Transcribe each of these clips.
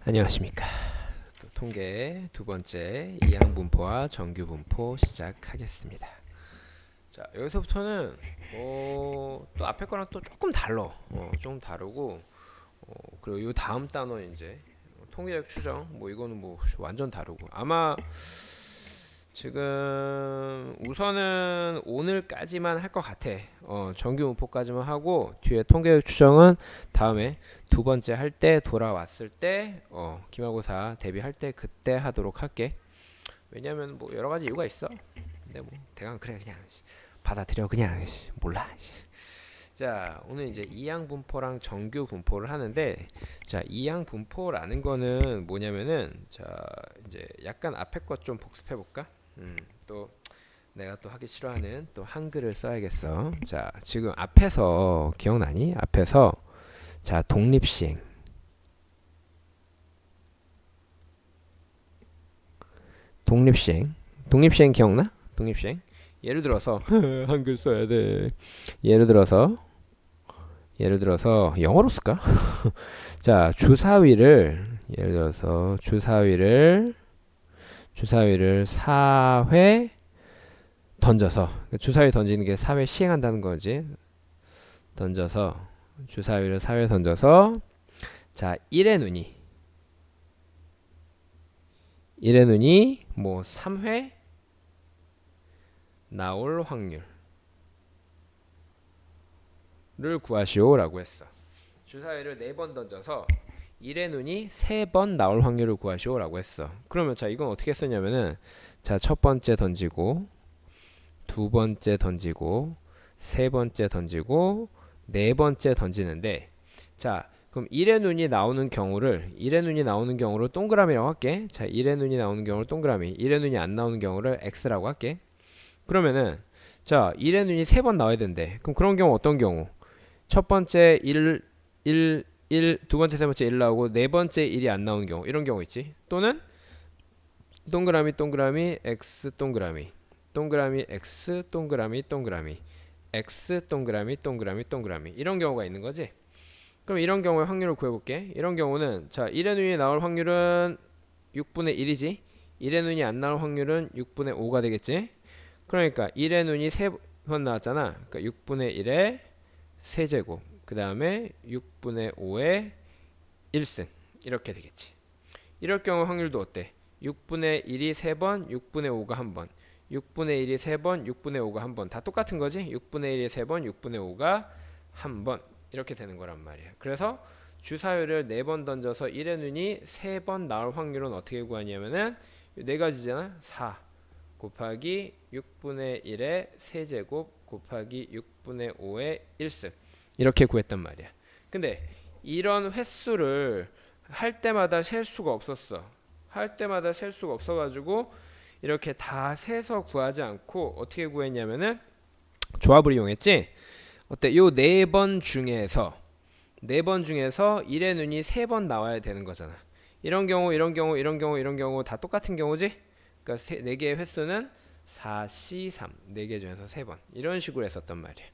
안녕하십니까. 또 통계 두 번째 이항 분포와 정규 분포 시작하겠습니다. 자, 여기서부터는 또 앞에 거랑 또 조금 좀 다르고 그리고 이 다음 단어 이제 통계적 추정 이거는 완전 다르고 아마 지금 우선은 오늘까지만 할 것 같아. 정규 분포까지만 하고 뒤에 통계적 추정은 다음에 두 번째 할 때 돌아왔을 때 기말고사 대비할 때 그때 하도록 할게. 왜냐면 여러 가지 이유가 있어. 근데 대강 그래 그냥 받아들여 그냥 몰라. 자, 오늘 이제 이항 분포랑 정규 분포를 하는데, 자, 이항 분포라는 거는 뭐냐면은, 자, 이제 약간 앞에 것 좀 복습해 볼까? 또 내가 또 하기 싫어하는 또 한글을 써야겠어. 자, 지금 앞에서 기억나니? 앞에서 자, 독립시행. 독립시행. 독립시행 기억나? 독립시행. 예를 들어서 한글 써야 돼. 예를 들어서 영어로 쓸까? 자, 주사위를 예를 들어서 주사위를 4회 던져서 주사위 던지는 게 4회 시행한다는 거지. 던져서 주사위를 4회 던져서 자, 1의 눈이 3회 나올 확률을 구하시오라고 했어. 주사위를 4번 던져서 1의 눈이 3번 나올 확률을 구하시오라고 했어. 그러면 자, 이건 어떻게 쓰냐면은 자, 첫 번째 던지고 두 번째 던지고 세 번째 던지고 네 번째 던지는데, 자, 그럼 1의 눈이 나오는 경우를 동그라미라고 할게. 자, 1의 눈이 나오는 경우를 동그라미, 1의 눈이 안 나오는 경우를 X라고 할게. 그러면은 자, 1의 눈이 3번 나와야 된대. 그럼 그런 경우 어떤 경우? 첫 번째 1, 두 번째, 세 번째 1 나오고 네 번째 1이 안 나오는 경우, 이런 경우 있지. 또는 동그라미 X 동그라미 X 동그라미 X 동그라미 이런 경우가 있는 거지. 그럼 이런 경우의 확률을 구해볼게. 이런 경우는 자, 1의 눈이 나올 확률은 6분의 1이지. 1의 눈이 안 나올 확률은 6분의 5가 되겠지. 그러니까 1의 눈이 3번 나왔잖아. 그러니까 6분의 1의 세제곱, 그 다음에 6분의 5의 1승, 이렇게 되겠지. 이럴 경우 확률도 어때? 6분의 1이 3번, 6분의 5가 1번, 6분의 1이 3번, 6분의 5가 1번, 다 똑같은 거지? 6분의 1이 3번, 6분의 5가 1번, 이렇게 되는 거란 말이야. 그래서 주사위를 4번 던져서 1의 눈이 3번 나올 확률은 어떻게 구하냐면은 네 가지잖아. 4 곱하기 6분의 1의 세제곱 곱하기 6분의 5의 1승, 이렇게 구했단 말이야. 근데 이런 횟수를 할 때마다 셀 수가 없었어. 할 때마다 셀 수가 없어가지고 이렇게 다 세서 구하지 않고 어떻게 구했냐면은 조합을 이용했지. 어때? 요 4번 중에서 1의 눈이 3번 나와야 되는 거잖아. 이런 경우 다 똑같은 경우지? 그러니까 4개의 횟수는 4C3, 4개 중에서 3번, 이런 식으로 했었단 말이야.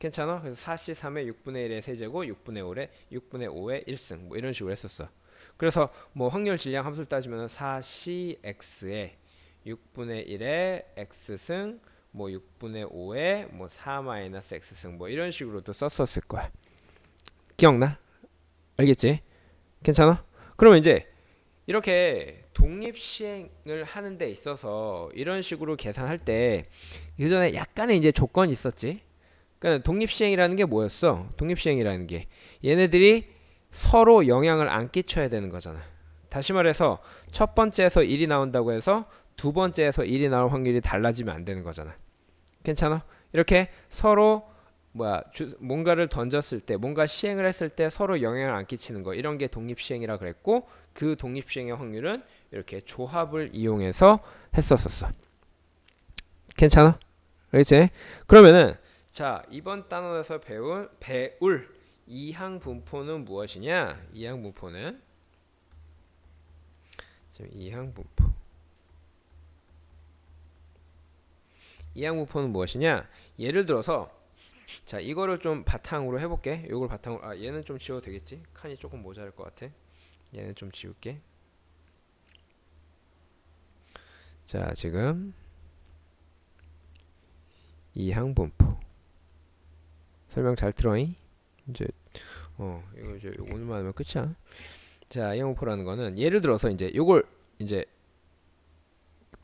괜찮아? 그래서 4C3의 6분의 1의 세제곱, 6분의 5의 1승, 이런 식으로 했었어. 그래서 확률 질량 함수를 따지면 4CX의 6분의 1의 X승, 6분의 5의 4-X승, 이런 식으로도 썼었을 거야. 기억나? 알겠지? 괜찮아? 그러면 이제 이렇게 독립시행을 하는 데 있어서 이런 식으로 계산할 때 예전에 약간의 이제 조건이 있었지. 그러니까 독립시행이라는 게 뭐였어? 독립시행이라는 게 얘네들이 서로 영향을 안 끼쳐야 되는 거잖아. 다시 말해서 첫 번째에서 1이 나온다고 해서 두 번째에서 1이 나올 확률이 달라지면 안 되는 거잖아. 괜찮아? 이렇게 서로 뭔가를 던졌을 때, 뭔가 시행을 했을 때 서로 영향을 안 끼치는 거, 이런 게 독립시행이라 그랬고, 그 독립시행의 확률은 이렇게 조합을 이용해서 했었었어. 괜찮아? 그렇지? 그러면은 자, 이번 단원에서 배울 이항 분포는 무엇이냐? 이항 분포는 무엇이냐? 예를 들어서 자, 이거를 좀 바탕으로 해볼게. 이걸 바탕으로 얘는 좀 지워도 되겠지? 칸이 조금 모자랄 것 같아. 얘는 좀 지울게. 자, 지금 이항 분포 설명 잘 들어잉? 이제 이거 이제 오늘만 하면 끝이야. 자, 이항 분포라는 거는 예를 들어서 이제 요걸 이제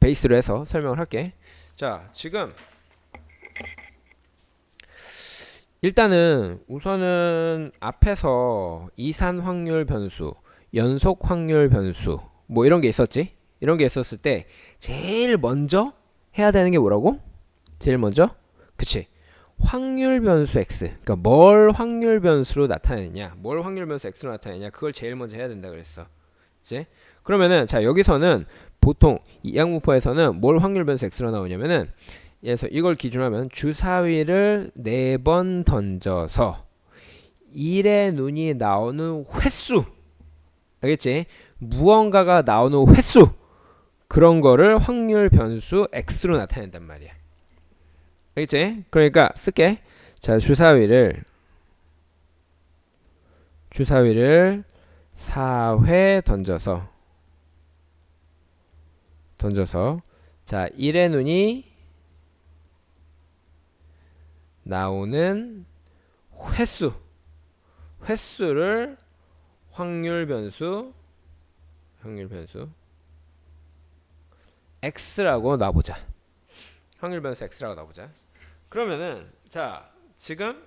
베이스로 해서 설명을 할게. 자, 지금 일단은 우선은 앞에서 이산 확률 변수, 연속 확률 변수 뭐 이런 게 있었지? 이런 게 있었을 때 제일 먼저 해야 되는 게 뭐라고? 제일 먼저? 그치? 확률 변수 x. 그러니까 뭘 확률 변수로 나타내느냐, 뭘 확률 변수 x로 나타내느냐, 그걸 제일 먼저 해야 된다 그랬어. 그치? 그러면은 자, 여기서는 보통 이 양분포에서는 뭘 확률 변수 x로 나오냐면은, 그래서 이걸 기준으로 하면 주사위를 4번 던져서 1의 눈이 나오는 횟수, 알겠지? 무언가가 나오는 횟수, 그런 거를 확률 변수 x로 나타낸단 말이야. 알겠지? 그러니까 쓸게. 자, 주사위를 4회 던져서 자, 1의 눈이 나오는 횟수를 확률 변수 x라고 놔보자. 확률 변수 x라고 놔보자. 그러면은 자, 지금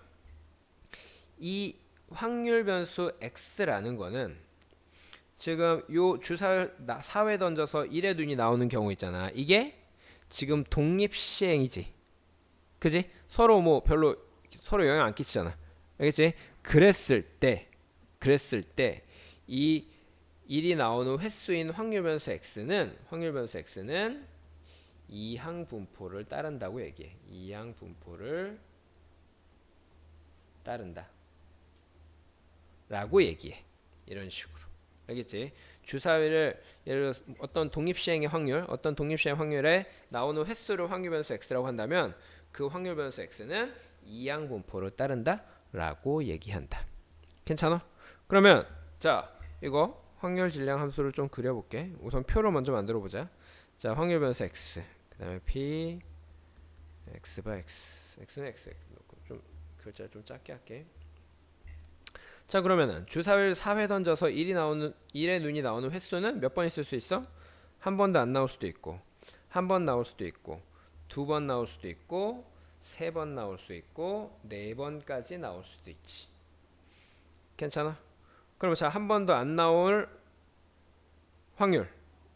이 확률 변수 x라는 거는 지금 요 주사위 4회 던져서 1의 눈이 나오는 경우 있잖아. 이게 지금 독립 시행이지. 그지? 서로 뭐 별로 서로 영향 안 끼치잖아. 알겠지? 그랬을 때 이 1이 나오는 횟수인 확률 변수 x는 이항 분포를 따른다고 얘기해. 이항 분포를 따른다 라고 얘기해. 이런 식으로. 알겠지? 주사위를 예를 들어 어떤 독립시행의 확률에 나오는 횟수를 확률 변수 x라고 한다면 그 확률 변수 x는 이항 분포를 따른다 라고 얘기한다. 괜찮아? 그러면 자, 이거 확률 질량 함수를 좀 그려볼게. 우선 표로 먼저 만들어 보자. 자, 확률 변수 x, 그 다음에 p x 바 x, x는 x 놓고 좀 글자 좀 작게 할게. 자, 그러면은 주사위를 4회 던져서 1의 눈이 나오는 횟수는 몇 번 있을 수 있어? 한 번도 안 나올 수도 있고, 한 번 나올 수도 있고, 2번 나올 수도 있고, 3번 나올 수 있고, 4번까지 나올 수도 있지. 괜찮아? 그럼 자, 한 번도 안 나올 확률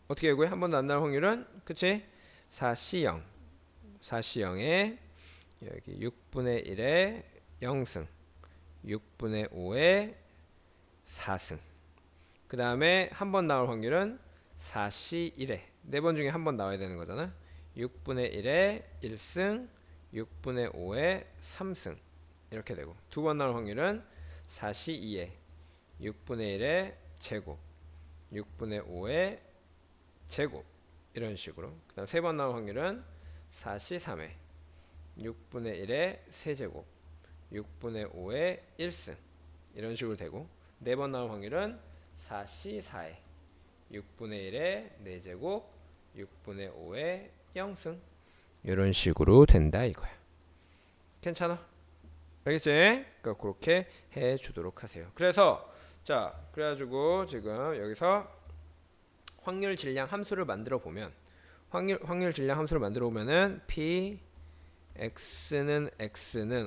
어떻게 구해? 한 번도 안 나올 확률은 그치? 4C0 4C0에 여기 6분의 1의 0승, 6분의 5의 4승. 그 다음에 한 번 나올 확률은 4C1에 4번 중에 한 번 나와야 되는 거잖아. 6분의 1의 1승, 6분의 5의 3승. 이렇게 되고, 두 번 나올 확률은 4C2에 6분의 1의 제곱, 6분의 5의 제곱. 이런 식으로. 그 다음 세 번 나올 확률은 4C3에 6분의 1의 세제곱, 6분의 5의 1승. 이런 식으로 되고, 네 번 나올 확률은 4C4에 6분의 1의 4제곱, 6분의 5의 0승. 이런 식으로 된다 이거야. 괜찮아? 알겠지? 그러니까 그렇게 해주도록 하세요. 그래서 자, 그래가지고 지금 여기서 확률 질량 함수를 만들어 보면, 확률 질량 함수를 만들어 보면은 p x는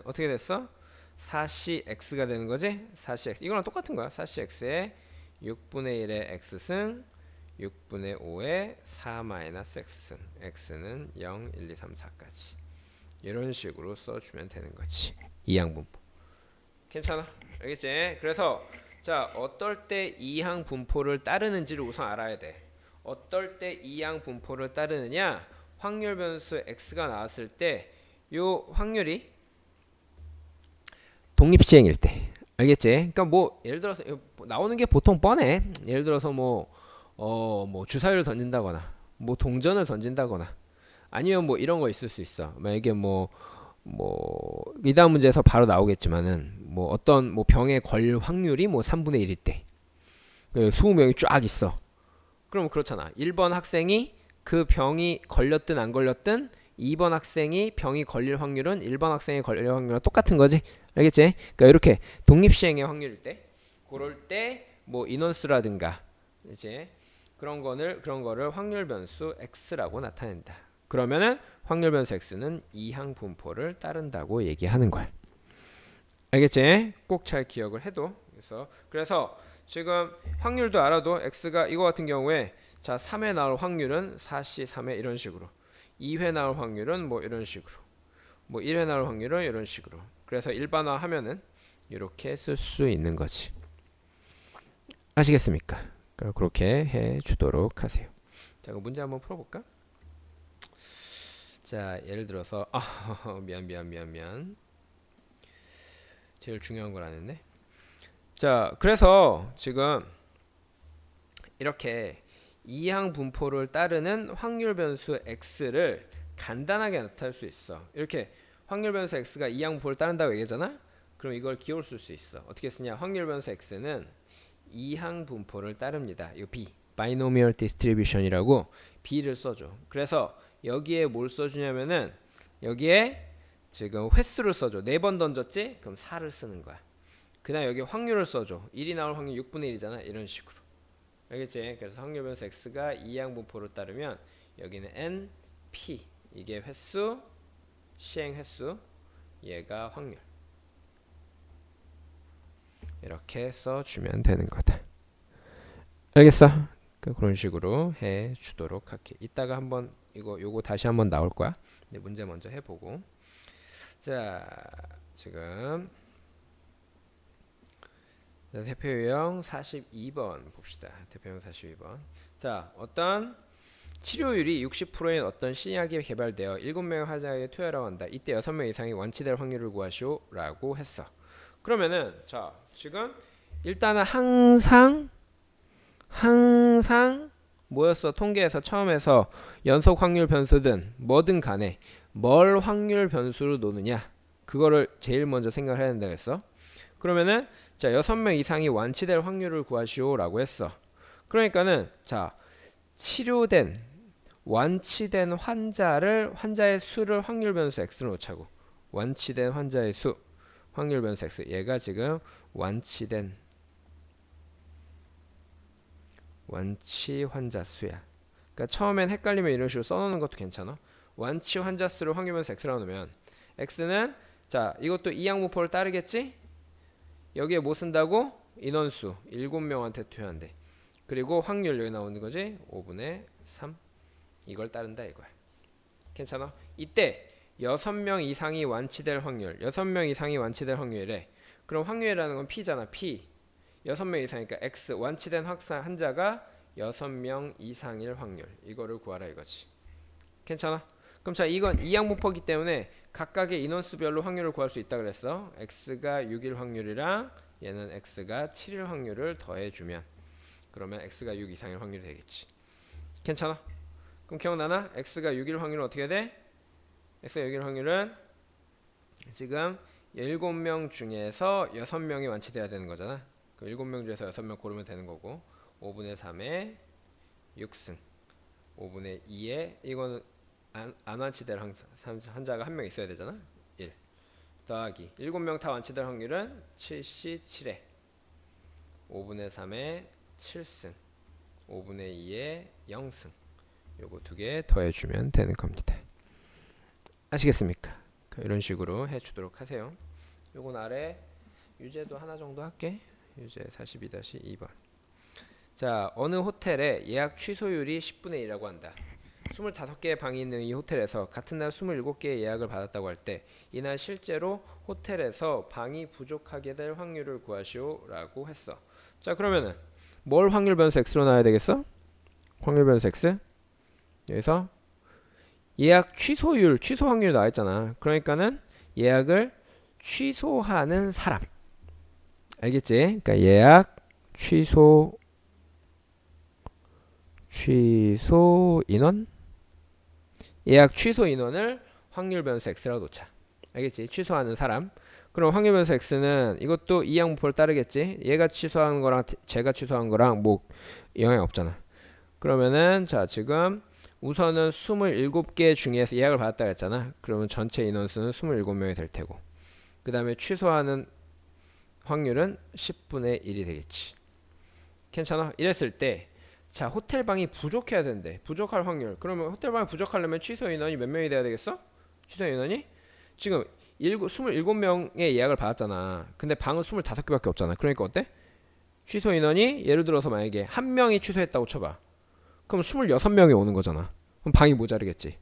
어떻게 됐어? 4cx가 되는 거지? 4cx 이거랑 똑같은 거야. 4cx에 6분의 1의 x승, 6분의 5의 4 마이너스 x승. x는 0, 1, 2, 3, 4까지. 이런 식으로 써주면 되는 거지. 이항분포. 괜찮아? 알겠지? 그래서 자, 어떨 때 이항 분포를 따르는지를 우선 알아야 돼. 어떨 때 이항 분포를 따르느냐? 확률 변수 x가 나왔을 때 요 확률이 독립시행일 때. 알겠지? 그러니까 뭐 예를 들어서 나오는 게 보통 뻔해. 예를 들어서 뭐 주사위를 던진다거나, 뭐 동전을 던진다거나, 아니면 뭐 이런 거 있을 수 있어. 만약에 이 다음 문제에서 바로 나오겠지만은 뭐 어떤 뭐 병에 걸 확률이 뭐 3분의 1일 때, 20명이 쫙 있어. 그럼 그렇잖아. 1번 학생이 그 병이 걸렸든 안 걸렸든 2번 학생이 병이 걸릴 확률은 1번 학생이 걸릴 확률과 똑같은 거지. 알겠지? 그러니까 이렇게 독립시행의 확률일 때 그럴 때 뭐 인원수라든가 이제 그런 거를 확률 변수 x라고 나타낸다. 그러면은 확률 변수 x는 이항 분포를 따른다고 얘기하는 거야. 알겠지? 꼭 잘 기억을 해도. 그래서 지금 확률도 알아도 x가 이거 같은 경우에 자 3회 나올 확률은 4c 3회 이런 식으로 2회 나올 확률은 뭐 이런 식으로 뭐 1회 나올 확률은 이런 식으로 그래서 일반화하면은 이렇게 쓸 수 있는 거지. 아시겠습니까? 그러니까 그렇게 해 주도록 하세요. 자, 그럼 문제 한번 풀어볼까? 자, 예를 들어서 미안 제일 중요한 걸 안 했네. 자, 그래서 지금 이렇게 이항 분포를 따르는 확률 변수 x를 간단하게 나타낼 수 있어. 이렇게 확률 변수 x가 이항 분포를 따른다고 얘기하잖아. 그럼 이걸 기호를 쓸 수 있어. 어떻게 쓰냐? 확률 변수 x는 이항 분포를 따릅니다. 이거 b, binomial distribution이라고 b를 써줘. 그래서 여기에 뭘 써주냐면은 여기에 지금 횟수를 써줘. 4번 던졌지? 그럼 4를 쓰는 거야. 그 다음 여기 확률을 써줘. 1이 나올 확률 6분의 1이잖아. 이런 식으로. 알겠지? 그래서 확률 변수 x가 이항 분포를 따르면 여기는 n, p 이게 횟수, 시행 횟수, 얘가 확률. 이렇게 써주면 되는 거다. 알겠어? 그런 식으로 해 주도록 할게. 이따가 한번 요거 다시 한번 나올 거야. 근데 문제 먼저 해보고. 자, 지금 대표 유형 42번 봅시다. 대표 유형 42번. 자, 어떤 치료율이 60%인 어떤 신약이 개발되어 7명의 환자에게 투여라고 한다. 이때 6명 이상이 완치될 확률을 구하시오라고 했어. 그러면은 자, 지금 일단은 항상 뭐였어? 통계에서 처음에서 연속 확률 변수든 뭐든 간에 뭘 확률 변수로 놓느냐? 그거를 제일 먼저 생각을 해야 된다 그랬어. 그러면은 자, 6명 이상이 완치될 확률을 구하시오라고 했어. 그러니까는 자, 완치된 환자의 수를 확률 변수 x로 놓자고. 완치된 환자의 수 확률 변수 x. 얘가 지금 완치 환자 수야. 그러니까 처음엔 헷갈리면 이런 식으로 써놓는 것도 괜찮아. 완치 환자 수를 확률 변수 x라고 놓으면 x는 자, 이것도 이항 분포를 따르겠지? 여기에 뭐 쓴다고? 인원수 7명한테 투여한대. 그리고 확률 여기 나오는 거지? 5분의 3 이걸 따른다 이거야. 괜찮아? 이때 6명 이상이 완치될 확률 6명 이상이 완치될 확률이래. 그럼 확률이라는 건 P잖아. P 6명 이상이니까 X 완치된 환자가 6명 이상일 확률 이거를 구하라 이거지. 괜찮아? 그럼 자, 이건 이항 분포이기 때문에 각각의 인원수별로 확률을 구할 수 있다 그랬어. X가 6일 확률이랑 얘는 X가 7일 확률을 더해주면 그러면 X가 6 이상일 확률이 되겠지. 괜찮아? 그럼 기억나나? X가 6일 확률은 어떻게 돼? X가 6일 확률은 지금 7명 중에서 6명이 완치돼야 되는 거잖아. 그럼 7명 중에서 6명 고르면 되는 거고 5분의 3에 6승 5분의 2에 이거는 안 완치될 환자가 한 명 있어야 되잖아. 1 더하기 7명 다 완치될 확률은 7C7에 5분의 3에 7승 5분의 2에 0승 요거 2개 더해주면 되는 겁니다. 아시겠습니까? 이런 식으로 해주도록 하세요. 요건 아래 유제도 하나 정도 할게. 유제 42-2번. 자, 어느 호텔에 예약 취소율이 10분의 1이라고 한다. 25개의 방이 있는 이 호텔에서 같은 날 27개의 예약을 받았다고 할 때 이날 실제로 호텔에서 방이 부족하게 될 확률을 구하시오라고 했어. 자, 그러면은 뭘 확률 변수 x로 놔야 되겠어? 확률 변수 x 여기서 예약 취소율, 취소 확률 나와있잖아. 그러니까는 예약을 취소하는 사람. 알겠지? 그러니까 예약 취소 인원? 예약 취소 인원을 확률 변수 x라고 놓자. 알겠지? 취소하는 사람. 그럼 확률 변수 x는 이것도 이항분포를 따르겠지. 얘가 취소한 거랑 제가 취소한 거랑 뭐 영향 없잖아. 그러면은 자 지금 우선은 27개 중에서 예약을 받았다 했잖아. 그러면 전체 인원수는 27명이 될 테고, 그 다음에 취소하는 확률은 10분의 1이 되겠지. 괜찮아? 이랬을 때 자 호텔방이 부족해야 된대. 부족할 확률. 그러면 호텔방이 부족하려면 취소 인원이 몇 명이 돼야 되겠어? 취소 인원이 지금 27명의 예약을 받았잖아. 근데 방은 25개밖에 없잖아. 그러니까 어때? 취소 인원이 예를 들어서 만약에 한 명이 취소했다고 쳐봐. 그럼 26명이 오는 거잖아. 그럼 방이 모자르겠지.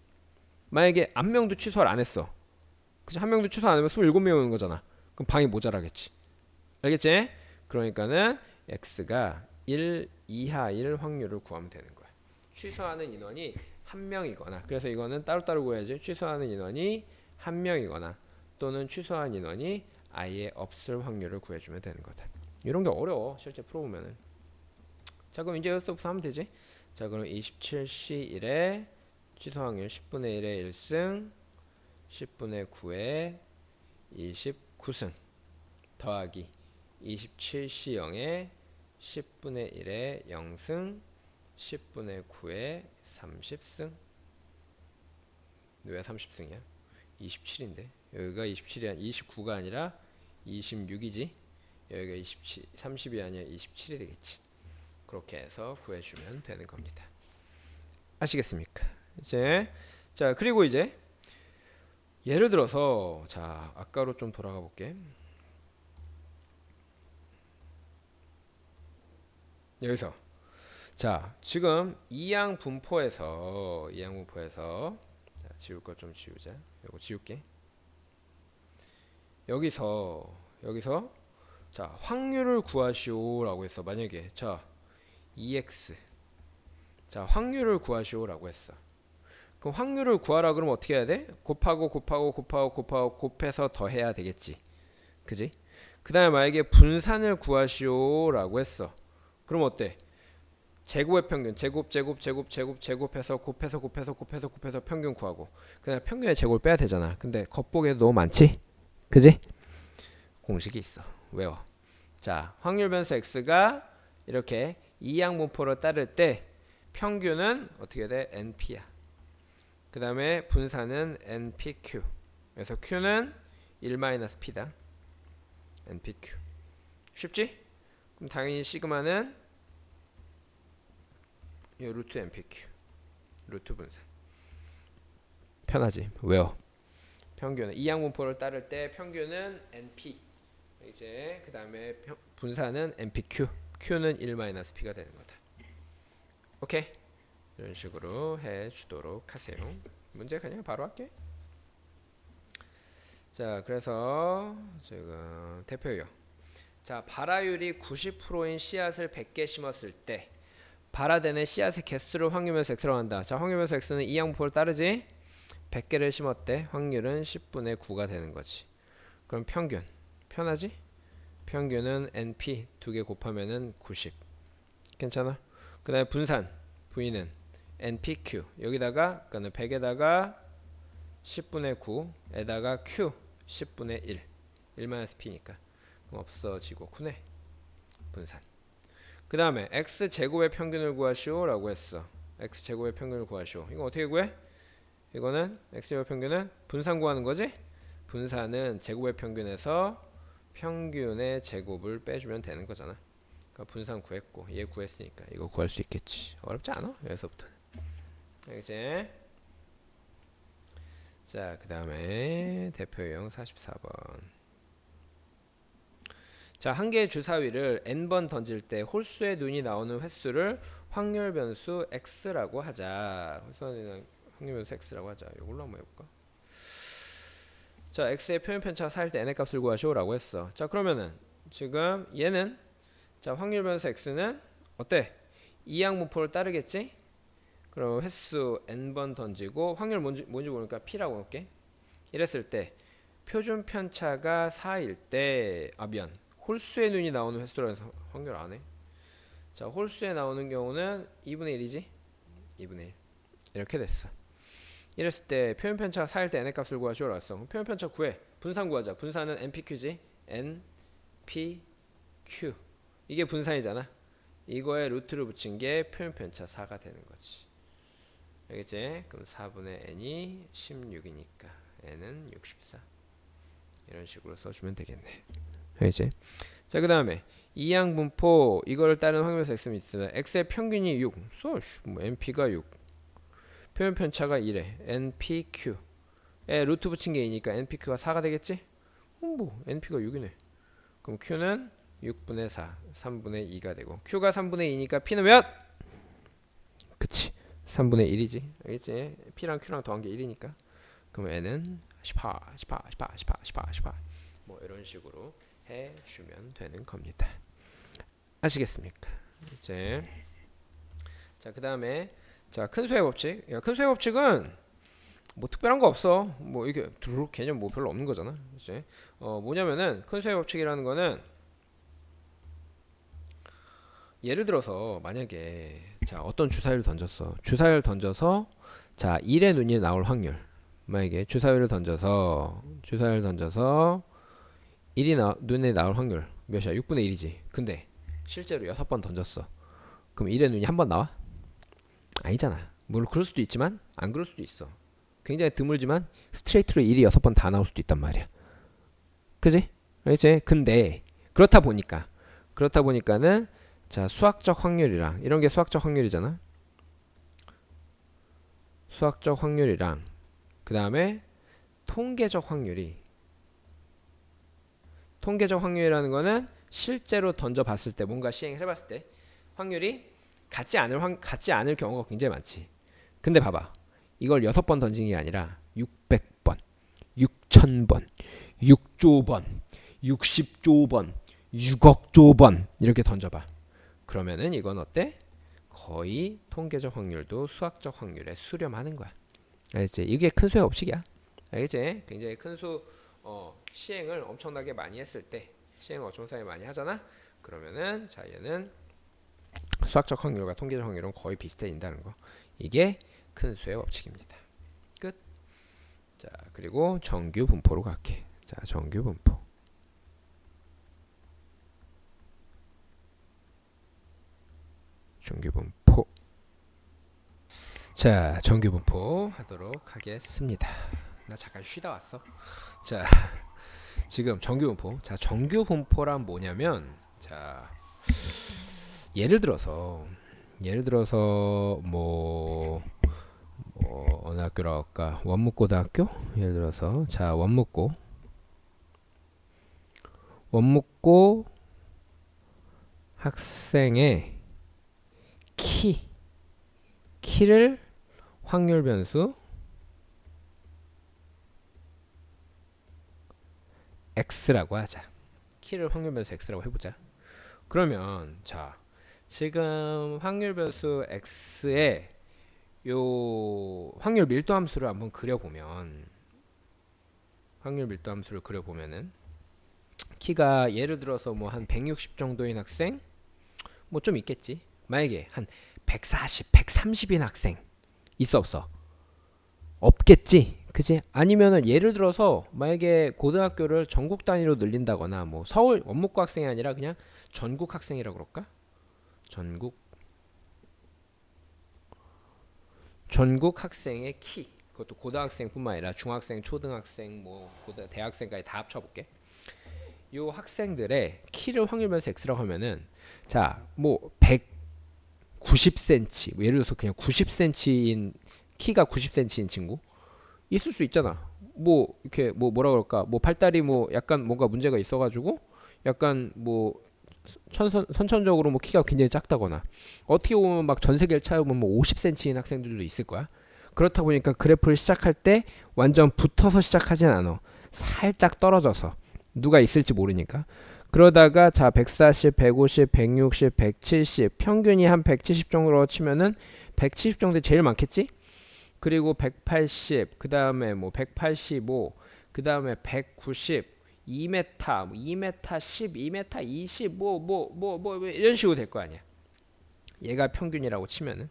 만약에 한 명도 취소를 안 했어. 그치? 한 명도 취소 안 하면 27명이 오는 거잖아. 그럼 방이 모자라겠지. 알겠지? 그러니까는 x가 1 이하일 확률을 구하면 되는 거야. 취소하는 인원이 한 명이거나, 그래서 이거는 따로따로 구해야지. 취소하는 인원이 한 명이거나 또는 취소한 인원이 아예 없을 확률을 구해주면 되는 거다. 이런 게 어려워 실제 풀어보면은. 자 그럼 이제 여기서부터 하면 되지. 자 그럼 27C1에 취소 확률 10분의 1의 1승 10분의 9의 29승 더하기 27C0에 10분의 1의 0승 10분의 9의 30승. 왜 30승이야? 27인데 여기가 27이 29가 아니라 26이지. 여기가 27, 30이 아니라 27이 되겠지. 그렇게 해서 구해주면 되는 겁니다. 아시겠습니까? 이제 자 그리고 이제 예를 들어서 자 아까로 좀 돌아가 볼게. 여기서 자 지금 이항 분포에서 자, 지울 걸 좀 지우자. 이거 지울게. 여기서 자 확률을 구하시오라고 했어. 만약에 자 EX 자 확률을 구하시오라고 했어. 그럼 확률을 구하라 그러면 어떻게 해야 돼? 곱하고 곱해서 더해야 되겠지. 그지? 그 다음에 만약에 분산을 구하시오라고 했어. 그럼 어때? 제곱의 평균 제곱해서 곱해서 평균 구하고, 그다음에 평균의 제곱을 빼야 되잖아. 근데 겉보기에도 너무 많지? 그지? 공식이 있어. 외워. 자 확률 변수 x가 이렇게 이항분포를 따를 때 평균은 어떻게 돼? np야. 그 다음에 분산은 npq. 그래서 q는 1-p다. npq. 쉽지? 그럼 당연히 시그마는 이 루트 npq. 루트 분산. 편하지? 외워. 평균은 이항분포를 따를 때 평균은 np. 이제 그 다음에 분산은 npq. q는 1-p가 되는 거다. 오케이? 이런 식으로 해 주도록 하세요. 문제 그냥 바로 할게. 자 그래서 지금 대표 유형. 자 발화율이 90%인 씨앗을 100개 심었을 때 발화되는 씨앗의 개수를 확률면서 x라고 한다. 자 확률면서 x는 이항분포를 따르지. 100개를 심었대. 확률은 10분의 9가 되는 거지. 그럼 평균 편하지? 평균은 np 2개 곱하면은 90. 괜찮아? 그 다음에 분산 v는 npq. 여기다가 그러니까 100에다가 10분의 9에다가 q 10분의 1 1-p니까 그럼 없어지고 쿠네. 분산. 그 다음에 x제곱의 평균을 구하시오 라고 했어. x제곱의 평균을 구하시오. 이거 어떻게 구해? 이거는 x제곱 평균은 분산 구하는 거지? 분산은 제곱의 평균에서 평균의 제곱을 빼주면 되는 거잖아. 그러니까 분산 구했고 얘 구했으니까 이거 구할 수 있겠지. 어렵지 않아? 여기서부터. 알겠지? 자, 그 다음에 대표 유형 44번. 자, 한 개의 주사위를 n번 던질 때 홀수의 눈이 나오는 횟수를 확률 변수 x라고 하자. 홀수는 확률 변수 x라고 하자. 이걸로 한번 해볼까? 자, x의 표현 편차가 4일 때 n의 값을 구하시오라고 했어. 자, 그러면은 지금 얘는 자 확률 변수 x는 어때? 이항분포를 따르겠지? 그럼 횟수 n번 던지고 확률 뭔지 모르니까 p라고 넣을게. 이랬을 때 표준 편차가 4일 때 미안 홀수의 눈이 나오는 횟수라서 확률 안 해. 자 홀수에 나오는 경우는 2분의 1이지? 2분의 1 이렇게 됐어. 이랬을 때 표현 편차가 4일 때 n의 값을 구하시오라고 했어. 표현 편차 구해. 분산 구하자. 분산은 npq지. npq. 이게 분산이잖아. 이거에 루트를 붙인 게 표현 편차 4가 되는 거지. 알겠지? 그럼 4분의 n이 16이니까 n은 64. 이런 식으로 써주면 되겠네. 알겠지? 자, 그 다음에 이항 분포 이거를 따른 확률에서 x는 있으면 x의 평균이 6. 뭐 np가 6. 표현 편차가 1에 npq에 루트 붙인 게 2니까 npq가 4가 되겠지? 뭐 np가 6이네. 그럼 q는 6분의 4, 3분의 2가 되고 q가 3분의 2니까 p는 몇? 그치, 3분의 1이지. 알겠지? p랑 q랑 더한 게 1이니까. 그럼 n은 18, 18, 18, 18, 18, 18. 뭐 이런 식으로 해주면 되는 겁니다. 아시겠습니까? 이제 자, 그 다음에 자, 큰 수의 법칙. 큰 수의 법칙은 뭐 특별한 거 없어. 뭐 이게 두루룩 개념 뭐 별로 없는 거잖아. 이제 뭐냐면은 큰 수의 법칙이라는 거는 예를 들어서 만약에 자, 어떤 주사위를 던졌어. 주사위를 던져서 자, 1의 눈이 나올 확률. 만약에 주사위를 던져서 1이 눈에 나올 확률 몇이야? 6분의 1이지. 근데 실제로 6번 던졌어. 그럼 1의 눈이 한 번 나와? 아니잖아. 물론 그럴 수도 있지만 안 그럴 수도 있어. 굉장히 드물지만 스트레이트로 1이 6번 다 나올 수도 있단 말이야. 그지? 알겠지? 근데 그렇다 보니까는 자, 수학적 확률이랑 이런 게 수학적 확률이잖아. 수학적 확률이랑 그 다음에 통계적 확률이라는 거는 실제로 던져봤을 때 뭔가 시행을 해봤을 때 확률이 같지 않을 경우가 굉장히 많지. 근데 봐봐, 이걸 6번 던진 게 아니라 600번, 6000번, 6조번, 60조번, 6억조번 이렇게 던져봐. 그러면은 이건 어때? 거의 통계적 확률도 수학적 확률에 수렴하는 거야. 알겠지? 이게 큰 수의 법칙이야. 알겠지? 굉장히 큰 수 시행을 엄청나게 많이 했을 때 시행을 엄청나게 많이 하잖아. 그러면은 자, 얘는 수학적 확률과 통계적 확률은 거의 비슷해진다는 거. 이게 큰 수의 법칙입니다. 끝. 자, 그리고 정규 분포로 갈게. 자, 정규 분포. 자, 정규 분포 하도록 하겠습니다. 나 잠깐 쉬다 왔어. 자, 지금 정규 분포. 자, 정규 분포란 뭐냐면 자, 예를 들어서 뭐 어느 학교라고 할까? 원묵고등학교? 예를 들어서 자, 원묵고 학생의 키를 확률 변수 x라고 하자. 키를 확률 변수 x라고 해보자. 그러면 자, 지금 확률 변수 x의 요 확률 밀도 함수를 한번 그려보면은 키가 예를 들어서 뭐 한 160 정도인 학생 뭐 좀 있겠지. 만약에 한 140, 130인 학생 있어 없어? 없겠지. 그지? 아니면은 예를 들어서 만약에 고등학교를 전국 단위로 늘린다거나 뭐 서울 원무과 학생이 아니라 그냥 전국 학생이라고 그럴까? 전국 학생의 키. 그것도 고등학생뿐만 아니라 중학생, 초등학생, 뭐 대학생까지 다 합쳐볼게. 요 학생들의 키를 확률 변수 x라고 하면은 자, 뭐 190cm, 뭐 예를 들어서 그냥 90cm인 키가 90cm인 친구 있을 수 있잖아. 뭐 이렇게 뭐 뭐라 그럴까? 뭐 팔다리 뭐 약간 뭔가 문제가 있어가지고 약간 뭐 선천적으로 뭐 키가 굉장히 작다거나 어떻게 보면 막 전 세계를 차보면 뭐 50cm인 학생들도 있을 거야. 그렇다 보니까 그래프를 시작할 때 완전 붙어서 시작하진 않아. 살짝 떨어져서 누가 있을지 모르니까. 그러다가 자 140, 150, 160, 170 평균이 한 170 정도로 치면은 170 정도 제일 많겠지? 그리고 180, 그 다음에 뭐 185, 그 다음에 190, 2m, 2m 10, 2m 20, 뭐 이런 식으로 될 거 아니야. 얘가 평균이라고 치면은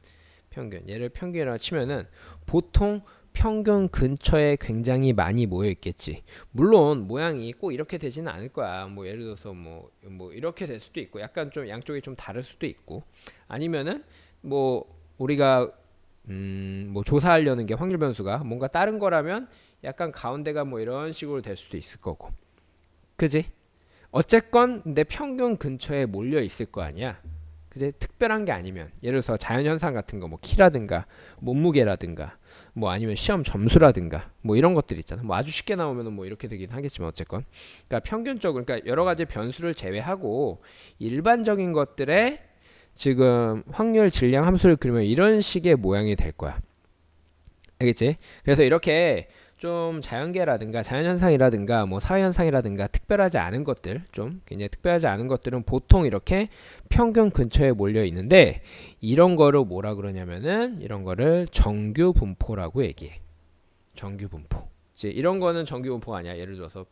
얘를 평균이라고 치면은 보통 평균 근처에 굉장히 많이 모여 있겠지. 물론 모양이 꼭 이렇게 되지는 않을 거야. 뭐 예를 들어서 뭐 이렇게 될 수도 있고, 약간 좀 양쪽이 좀 다를 수도 있고, 아니면은 뭐 우리가 뭐 조사하려는 게 확률 변수가 뭔가 다른 거라면 약간 가운데가 뭐 이런 식으로 될 수도 있을 거고, 그지? 어쨌건 내 평균 근처에 몰려 있을 거 아니야. 그제 특별한 게 아니면 예를 들어서 자연현상 같은 거 뭐 키라든가 몸무게라든가 뭐 아니면 시험 점수라든가 뭐 이런 것들 있잖아. 뭐 아주 쉽게 나오면은 뭐 이렇게 되긴 하겠지만 어쨌건 그러니까 평균적으로 그러니까 여러 가지 변수를 제외하고 일반적인 것들의 지금 확률 질량 함수를 그리면 이런 식의 모양이 될 거야. 알겠지? 그래서 이렇게 좀 자연계라든가 자연현상이라든가 뭐 사회현상이라든가 특별하지 않은 것들 좀 굉장히 특별하지 않은 것들은 보통 이렇게 평균 근처에 몰려 있는데 이런 거를 뭐라 그러냐면은 이런 거를 정규분포라고 얘기해. 정규분포. 이제 이런 거는 정규분포가 아니야. 예를 들어서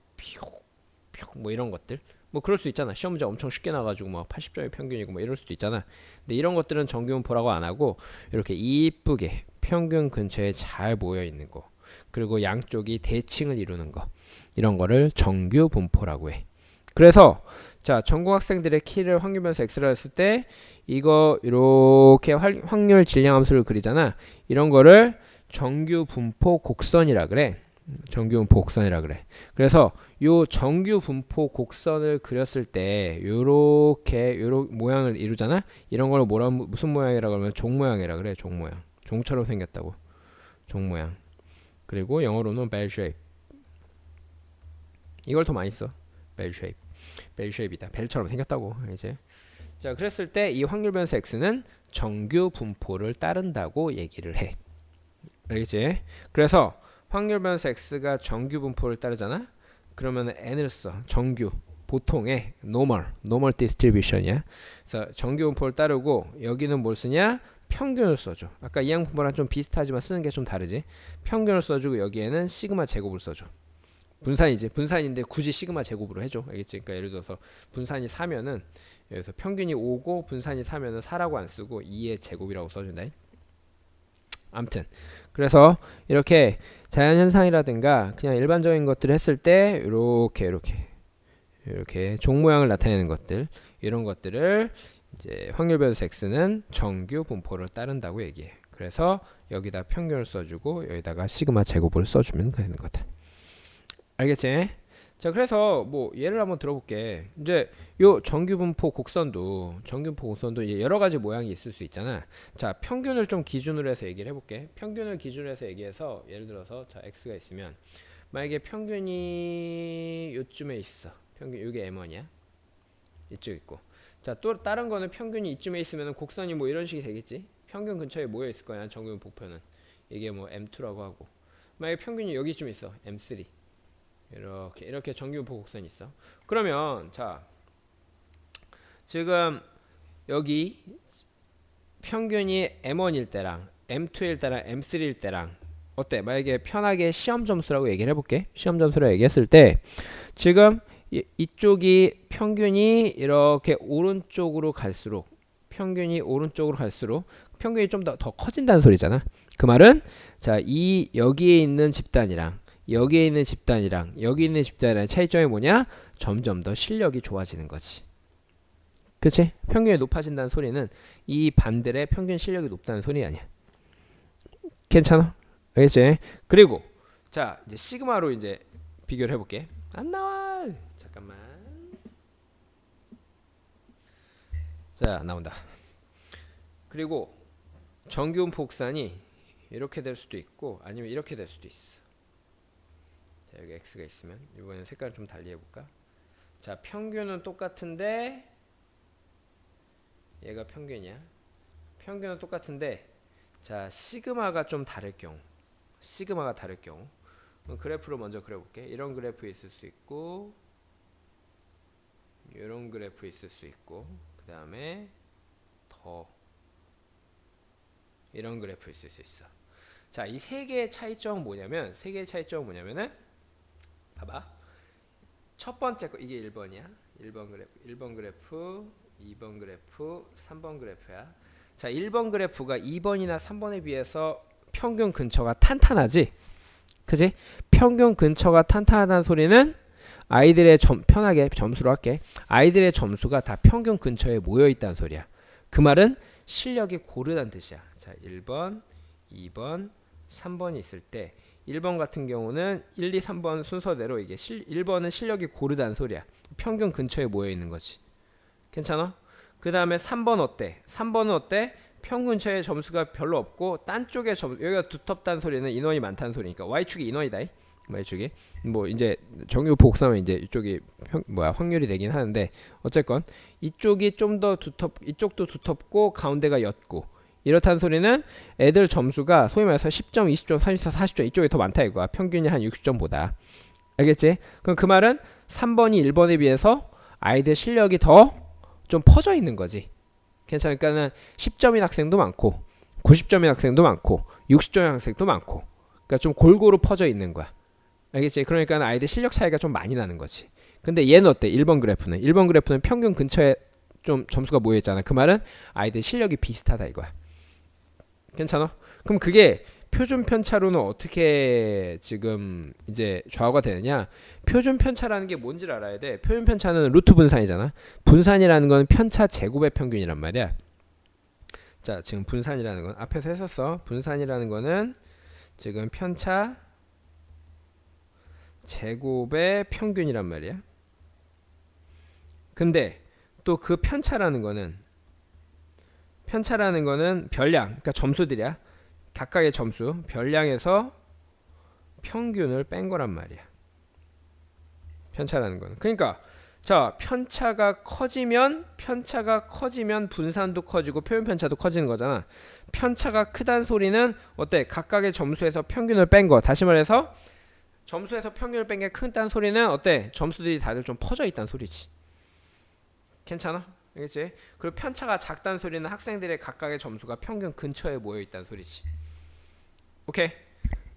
뭐 이런 것들 뭐 그럴 수 있잖아. 시험 문제 엄청 쉽게 나가지고 뭐 80점이 평균이고 뭐 이럴 수도 있잖아. 근데 이런 것들은 정규분포라고 안 하고 이렇게 이쁘게 평균 근처에 잘 모여 있는 거 그리고 양쪽이 대칭을 이루는 거 이런 거를 정규분포라고 해. 그래서 자 전국 학생들의 키를 확률 변수 x라 했을 때 이거 이렇게 확률 질량 함수를 그리잖아. 이런 거를 정규분포 곡선이라 그래. 정규분포 곡선이라 그래. 그래서 요 정규분포 곡선을 그렸을 때 요렇게 모양을 이루잖아. 이런 걸 뭐라 무슨 모양이라 그러면 종 모양이라 그래. 종 모양. 종처럼 생겼다고. 종 모양. 그리고 영어로는 bell shape. 이걸 더 많이 써. bell shape. bell shape이다. 벨처럼 생겼다고. 이제 자 그랬을 때 이 확률 변수 x는 정규 분포를 따른다고 얘기를 해. 알겠지? 그래서 확률 변수 x가 정규 분포를 따르잖아. 그러면 n을 써. 정규 보통의 normal distribution이야. 그래서 정규 분포를 따르고 여기는 뭘 쓰냐? 평균을 써줘. 아까 이항 분포랑 좀 비슷하지만 쓰는 게 좀 다르지. 평균을 써주고 여기에는 시그마 제곱을 써줘. 분산이지. 분산인데 굳이 시그마 제곱으로 해줘. 알겠지? 그러니까 예를 들어서 분산이 4면은 여기서 평균이 5고 분산이 4면은 4라고 안 쓰고 2의 제곱이라고 써준다. 암튼 그래서 이렇게 자연현상이라든가 그냥 일반적인 것들을 했을 때 이렇게 종 모양을 나타내는 것들 이런 것들을 이제 확률 변수 x는 정규 분포를 따른다고 얘기해. 그래서 여기다 평균을 써주고 여기다가 시그마 제곱을 써주면 되는 거다. 알겠지? 자 그래서 뭐 예를 한번 들어볼게. 이제 요 정규분포 곡선도 이제 여러 가지 모양이 있을 수 있잖아. 자 평균을 좀 기준으로 해서 얘기를 해볼게. 평균을 기준으로 해서 얘기해서 예를 들어서 자 x가 있으면 만약에 평균이 요쯤에 있어. 평균 요게 m1이야. 이쪽 있고. 자 또 다른 거는 평균이 이쯤에 있으면 곡선이 뭐 이런 식이 되겠지. 평균 근처에 모여 있을 거야. 정규분포표는 이게 뭐 m2라고 하고. 만약에 평균이 여기쯤 있어. m3. 이렇게 정규분포 곡선이 있어. 그러면 자 지금 여기 평균이 m1일 때랑 m2일 때랑 m3일 때랑 어때? 만약에 편하게 시험 점수라고 얘기를 해볼게. 시험 점수라고 얘기했을 때 지금 이쪽이 평균이 이렇게 오른쪽으로 갈수록 평균이 좀 더 커진다는 소리잖아. 그 말은 자 이 여기에 있는 집단이랑 여기에 있는 집단이랑 여기 있는 집단이랑 차이점이 뭐냐? 점점 더 실력이 좋아지는 거지. 그치? 평균이 높아진다는 소리는 이 반들의 평균 실력이 높다는 소리 아니야. 괜찮아? 알겠지? 그리고 자 이제 시그마로 이제 비교를 해볼게. 안 나와. 잠깐만. 자 나온다. 그리고 정규분포 곡선이 이렇게 될 수도 있고 아니면 이렇게 될 수도 있어. 자 여기 x가 있으면 이번엔 색깔 좀 달리 해볼까? 자 평균은 똑같은데 얘가 평균이야. 평균은 똑같은데 자 시그마가 좀 다를 경우 그래프를 먼저 그려볼게. 이런 그래프 있을 수 있고 이런 그래프 있을 수 있고 그 다음에 더 이런 그래프 있을 수 있어. 자 이 세 개의 차이점은 뭐냐면은 봐봐. 첫 번째 거 이게 1번이야. 1번 그래프, 2번 그래프, 3번 그래프야. 자, 1번 그래프가 2번이나 3번에 비해서 평균 근처가 탄탄하지. 그지? 평균 근처가 탄탄하다는 소리는 아이들의 편하게 점수로 할게. 아이들의 점수가 다 평균 근처에 모여 있다는 소리야. 그 말은 실력이 고르다는 뜻이야. 자, 1번, 2번, 3번이 있을 때 1번 같은 경우는 1, 2, 3번 순서대로 이게 1번은 실력이 고르다는 소리야. 평균 근처에 모여 있는 거지. 괜찮아? 그 다음에 3번 어때? 3번은 어때? 평균 근처에 점수가 별로 없고 딴 쪽에 여기가 두텁다는 소리는 인원이 많다는 소리니까 Y축이 인원이다. Y축이 뭐 이제 정규 복사하면 이제 이쪽이 확률이 되긴 하는데 어쨌건 이쪽이 좀 더 이쪽도 두텁고 가운데가 옅고 이렇다는 소리는 애들 점수가 소위 말해서 10점, 20점, 30점, 40점 이쪽이 더 많다 이거야. 평균이 한 60점보다. 알겠지? 그럼 그 말은 3번이 1번에 비해서 아이들 실력이 더 좀 퍼져 있는 거지. 괜찮으니까는 10점인 학생도 많고 90점인 학생도 많고 60점인 학생도 많고 그러니까 좀 골고루 퍼져 있는 거야. 알겠지? 그러니까 아이들 실력 차이가 좀 많이 나는 거지. 근데 얘는 어때? 1번 그래프는 평균 근처에 좀 점수가 모여 있잖아. 그 말은 아이들 실력이 비슷하다 이거야. 괜찮아? 그럼 그게 표준 편차로는 어떻게 지금 이제 좌우가 되느냐? 표준 편차라는 게 뭔지를 알아야 돼. 표준 편차는 루트 분산이잖아. 분산이라는 건 편차 제곱의 평균이란 말이야. 자, 지금 분산이라는 건 앞에서 했었어. 분산이라는 거는 지금 편차 제곱의 평균이란 말이야. 근데 또 그 편차라는 거는 별량, 그러니까 점수들이야. 각각의 점수, 별량에서 평균을 뺀 거란 말이야. 편차라는 거는. 그러니까 자, 편차가 커지면 분산도 커지고 표현 편차도 커지는 거잖아. 편차가 크다는 소리는 어때? 각각의 점수에서 평균을 뺀 거. 다시 말해서 점수에서 평균을 뺀 게 크다는 소리는 어때? 점수들이 다들 좀 퍼져 있다는 소리지. 괜찮아? 알겠지? 그리고 편차가 작다는 소리는 학생들의 각각의 점수가 평균 근처에 모여 있다는 소리지. 오케이.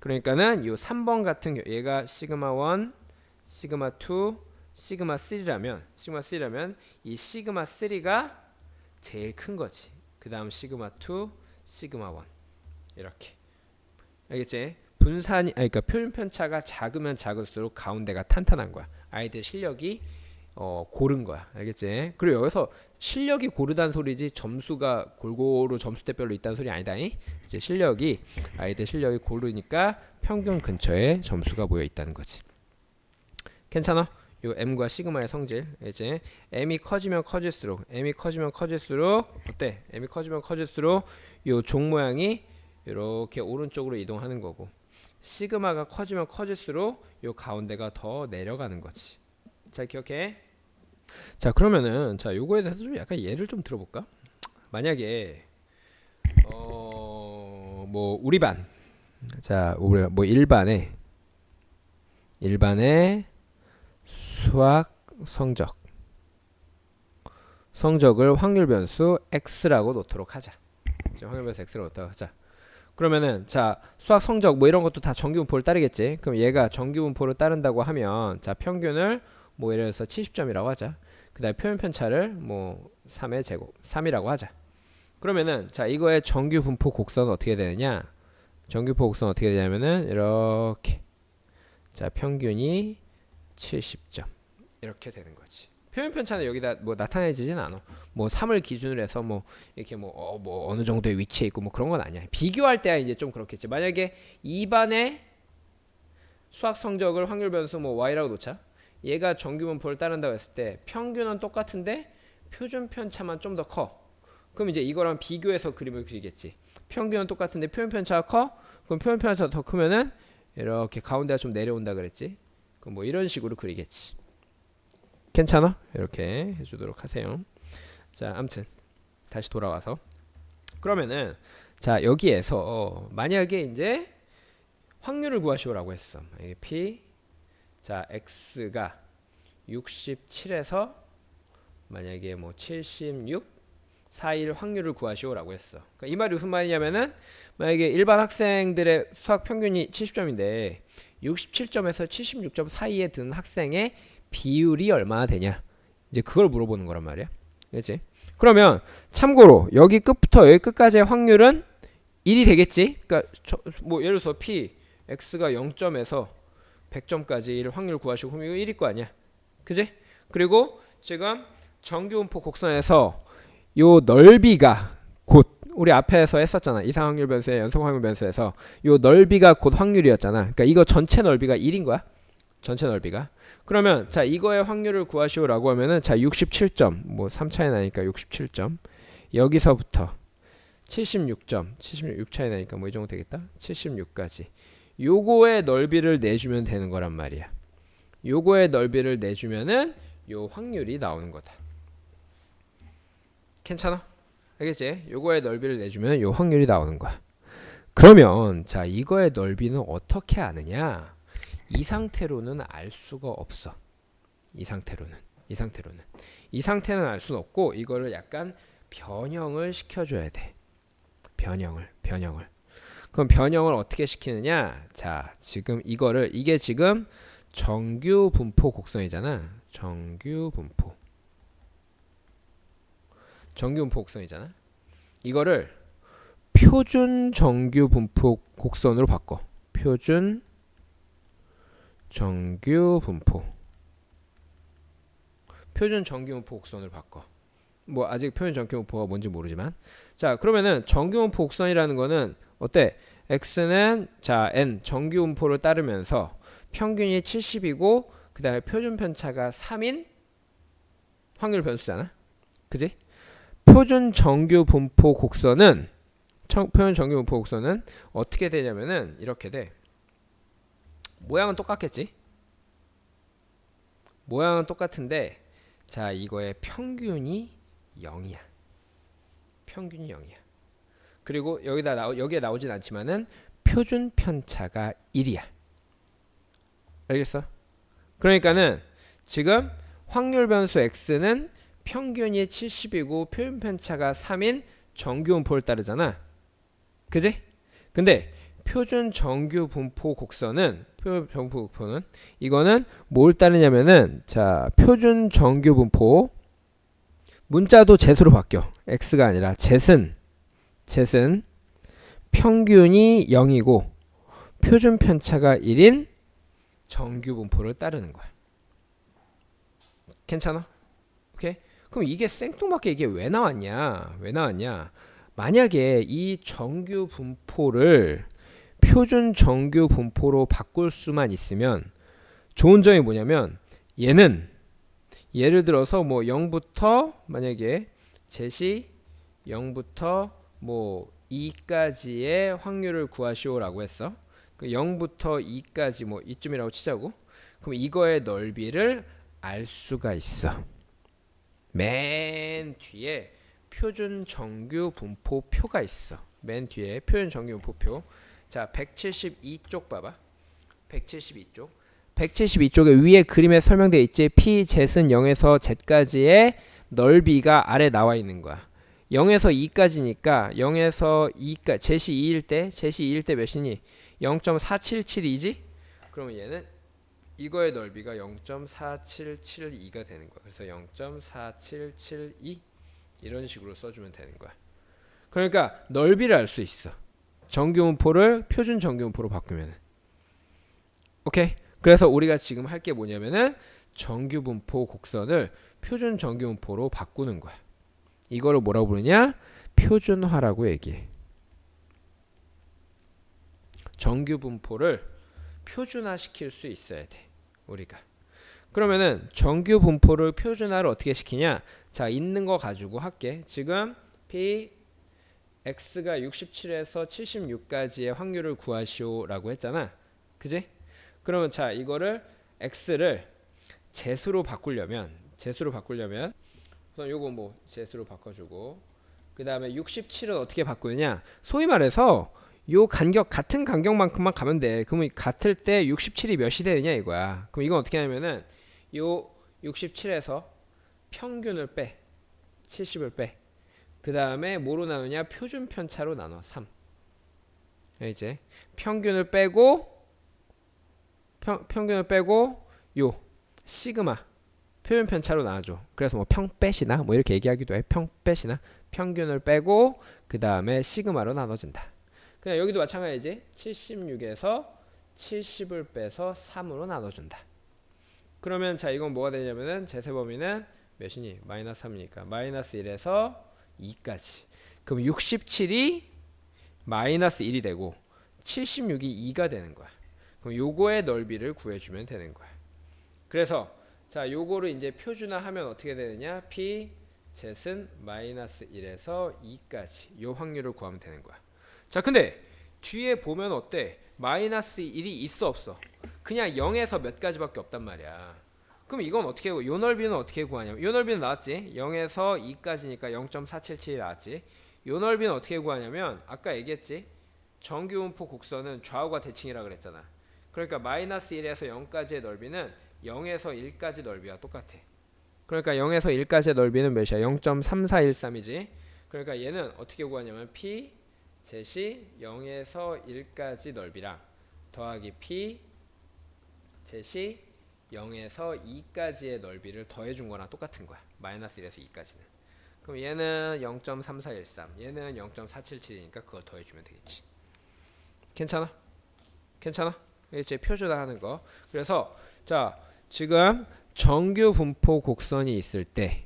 그러니까는 이 3번 같은 경우 얘가 시그마 1, 시그마 2, 시그마 3라면 이 시그마 3가 제일 큰 거지. 그 다음 시그마 2, 시그마 1 이렇게. 알겠지? 그러니까 표준 편차가 작으면 작을수록 가운데가 탄탄한 거야. 아이들 실력이 고른 거야. 알겠지? 그리고 여기서 실력이 고르다는 소리지 점수가 골고루 점수대별로 있다는 소리 아니다. 이제 아이들 실력이 고르니까 평균 근처에 점수가 모여 있다는 거지. 괜찮아? 요 m과 시그마의 성질. 이제 m이 커지면 커질수록 어때? m이 커지면 커질수록 요 종 모양이 이렇게 오른쪽으로 이동하는 거고 시그마가 커지면 커질수록 요 가운데가 더 내려가는 거지. 잘 기억해? 자, 그러면은 자, 요거에 대해서 좀 약간 예를 좀 들어볼까? 만약에 뭐 우리 반, 자, 우리 뭐 일반의 수학 성적을 확률 변수 x라고 놓도록 하자. 확률 변수 x라고 놓도록 하자. 그러면은 자, 수학 성적 뭐 이런 것도 다 정규 분포를 따르겠지. 그럼 얘가 정규 분포를 따른다고 하면 자, 평균을 뭐 예를 들어서 70점이라고 하자. 그 다음에 표현 편차를 뭐 3의 제곱 3이라고 하자. 그러면은 자, 이거의 정규 분포 곡선은 어떻게 되느냐? 정규 분포 곡선은 어떻게 되냐면은 이렇게 자, 평균이 70점 이렇게 되는 거지. 표현 편차는 여기다 뭐 나타내지진 않아. 뭐 3을 기준으로 해서 뭐 이렇게 뭐 어느 정도의 위치에 있고 뭐 그런 건 아니야. 비교할 때야 이제 좀 그렇겠지. 만약에 2반의 수학 성적을 확률 변수 뭐 y라고 놓자. 얘가 정규 분포를 따른다고 했을 때 평균은 똑같은데 표준 편차만 좀 더 커. 그럼 이제 이거랑 비교해서 그림을 그리겠지. 평균은 똑같은데 표현 편차가 커. 그럼 표현 편차가 더 크면은 이렇게 가운데가 좀 내려온다 그랬지. 그럼 뭐 이런 식으로 그리겠지. 괜찮아? 이렇게 해주도록 하세요. 자, 아무튼 다시 돌아와서 그러면은 자, 여기에서 만약에 이제 확률을 구하시오라고 했어. p 자, x가 67에서 만약에 뭐 76 사이를 확률을 구하시오라고 했어. 그러니까 이 말이 무슨 말이냐면은 만약에 일반 학생들의 수학 평균이 70점인데 67점에서 76점 사이에 든 학생의 비율이 얼마나 되냐, 이제 그걸 물어보는 거란 말이야. 그렇지? 그러면 참고로 여기 끝부터 여기 끝까지의 확률은 1이 되겠지? 그러니까 뭐 예를 들어서 P X가 0점에서 100점까지 확률 구하시고 그럼 이거 1일 거 아니야. 그지? 그리고 지금 정규분포 곡선에서 요 넓이가 곧 우리 앞에서 했었잖아. 이상 확률 변수의 연속 확률 변수에서 요 넓이가 곧 확률이었잖아. 그러니까 이거 전체 넓이가 1인 거야. 전체 넓이가. 그러면 자 이거의 확률을 구하시오라고 하면은 자 67점 뭐 3 차이 나니까 67점 여기서부터 76점 76 차이 나니까 뭐 이 정도 되겠다. 76까지 요거의 넓이를 내주면 되는 거란 말이야. 요거의 넓이를 내주면은 요 확률이 나오는 거다. 괜찮아? 알겠지? 요거의 넓이를 내주면 요 확률이 나오는 거야. 그러면 자 이거의 넓이는 어떻게 아느냐? 이 상태로는 알 수가 없어. 이 상태는 알 수는 없고 이거를 약간 변형을 시켜줘야 돼. 변형을. 그럼 변형을 어떻게 시키느냐? 자 지금 이게 지금 정규 분포 곡선이잖아. 정규 분포 곡선이잖아. 이거를 표준 정규 분포 곡선으로 바꿔. 표준 정규 분포 곡선으로 바꿔. 뭐 아직 표준 정규 분포가 뭔지 모르지만 자 그러면은 정규 분포 곡선이라는 거는 어때? x는 자 n 정규 분포를 따르면서 평균이 70이고 그 다음에 표준 편차가 3인 확률 변수잖아. 그지? 표준 정규 분포 곡선은 어떻게 되냐면은 이렇게 돼. 모양은 똑같겠지? 모양은 똑같은데 자 이거의 평균이 0이야. 평균이 0이야. 그리고 여기에 나오진 않지만은 표준 편차가 1이야. 알겠어? 그러니까는 지금 확률 변수 x는 평균이 70이고 표준 편차가 3인 정규 분포를 따르잖아. 그지? 근데 표준 정규 분포 곡선은 이거는 뭘 따르냐면은 자 표준 정규 분포 문자도 젯으로 바뀌어. x가 아니라 젯은 평균이 0이고 표준 편차가 1인 정규 분포를 따르는 거야. 괜찮아? 오케이? 그럼 이게 생뚱맞게 이게 왜 나왔냐? 만약에 이 정규 분포를 표준 정규 분포로 바꿀 수만 있으면 좋은 점이 뭐냐면 얘는 예를 들어서 뭐 0부터 만약에 젯이 0부터 뭐 2까지의 확률을 구하시오라고 했어. 그 0부터 2까지 뭐 이쯤이라고 치자고. 그럼 이거의 넓이를 알 수가 있어. 맨 뒤에 표준 정규 분포표가 있어. 맨 뒤에 표준 정규 분포표. 자, 172쪽 봐봐. 172쪽에 위에 그림에 설명되어 있지. P, Z은 0에서 Z까지의 넓이가 아래 나와 있는 거야. 0에서 2까지니까 0에서 2까지 Z이 2일 때 몇이니? 0.477이지? 그러면 얘는 이거의 넓이가 0.4772가 되는 거야. 그래서 0.4772 이런 식으로 써주면 되는 거야. 그러니까 넓이를 알 수 있어. 정규분포를 표준 정규분포로 바꾸면. 오케이? 그래서 우리가 지금 할 게 뭐냐면은 정규분포 곡선을 표준 정규분포로 바꾸는 거야. 이거를 뭐라고 부르냐? 표준화라고 얘기해. 정규분포를 표준화시킬 수 있어야 돼. 우리가. 그러면은 정규분포를 표준화를 어떻게 시키냐? 자, 있는 거 가지고 할게. 지금 P X가 67에서 76까지의 확률을 구하시오라고 했잖아. 그지? 그러면 자, 이거를 X를 제수로 바꾸려면 우선 요거 뭐 제수로 바꿔주고 그 다음에 67은 어떻게 바꾸느냐? 소위 말해서 요 간격 같은 간격만큼만 가면 돼. 그러면 같을 때 67이 몇이 되느냐 이거야. 그럼 이건 어떻게 하냐면은 요 67에서 평균을 빼 70을 빼. 그 다음에 뭐로 나누냐? 표준 편차로 나눠 3. 이제 평균을 빼고 요 시그마 표준 편차로 나눠줘. 그래서 뭐 평빼시나 뭐 이렇게 얘기하기도 해. 평빼시나 평균을 빼고 그 다음에 시그마로 나눠진다. 그냥 여기도 마찬가지지. 76에서 70을 빼서 3으로 나눠준다. 그러면 자 이건 뭐가 되냐면은 제세 범위는 몇이니? 마이너스 3이니까 마이너스 1에서 2까지. 그럼 67이 마이너스 1이 되고 76이 2가 되는 거야. 그럼 요거의 넓이를 구해주면 되는 거야. 그래서 자 요거를 이제 표준화하면 어떻게 되느냐? P zet은 마이너스 1에서 2까지 요 확률을 구하면 되는 거야. 자 근데 뒤에 보면 어때? 마이너스 1이 있어 없어? 그냥 0에서 몇 가지밖에 없단 말이야. 그럼 이건 어떻게 요 넓이는 어떻게 구하냐면 요 넓이는 나왔지? 0에서 2까지니까 0.477이 나왔지? 요 넓이는 어떻게 구하냐면 아까 얘기했지? 정규분포 곡선은 좌우가 대칭이라 그랬잖아. 그러니까 마이너스 1에서 0까지의 넓이는 0에서 1까지 넓이와 똑같아. 그러니까 0에서 1까지의 넓이는 몇이야? 0.3413이지. 그러니까 얘는 어떻게 구하냐면 P zet이 0에서 1까지 넓이랑 더하기 P zet이 0에서 2까지의 넓이를 더해준 거랑 똑같은 거야. 마이너스 1에서 2까지는. 그럼 얘는 0.3413, 얘는 0.477이니까 그걸 더해주면 되겠지. 괜찮아? 괜찮아? 이제 표준화하는 거. 그래서 자 지금 정규 분포 곡선이 있을 때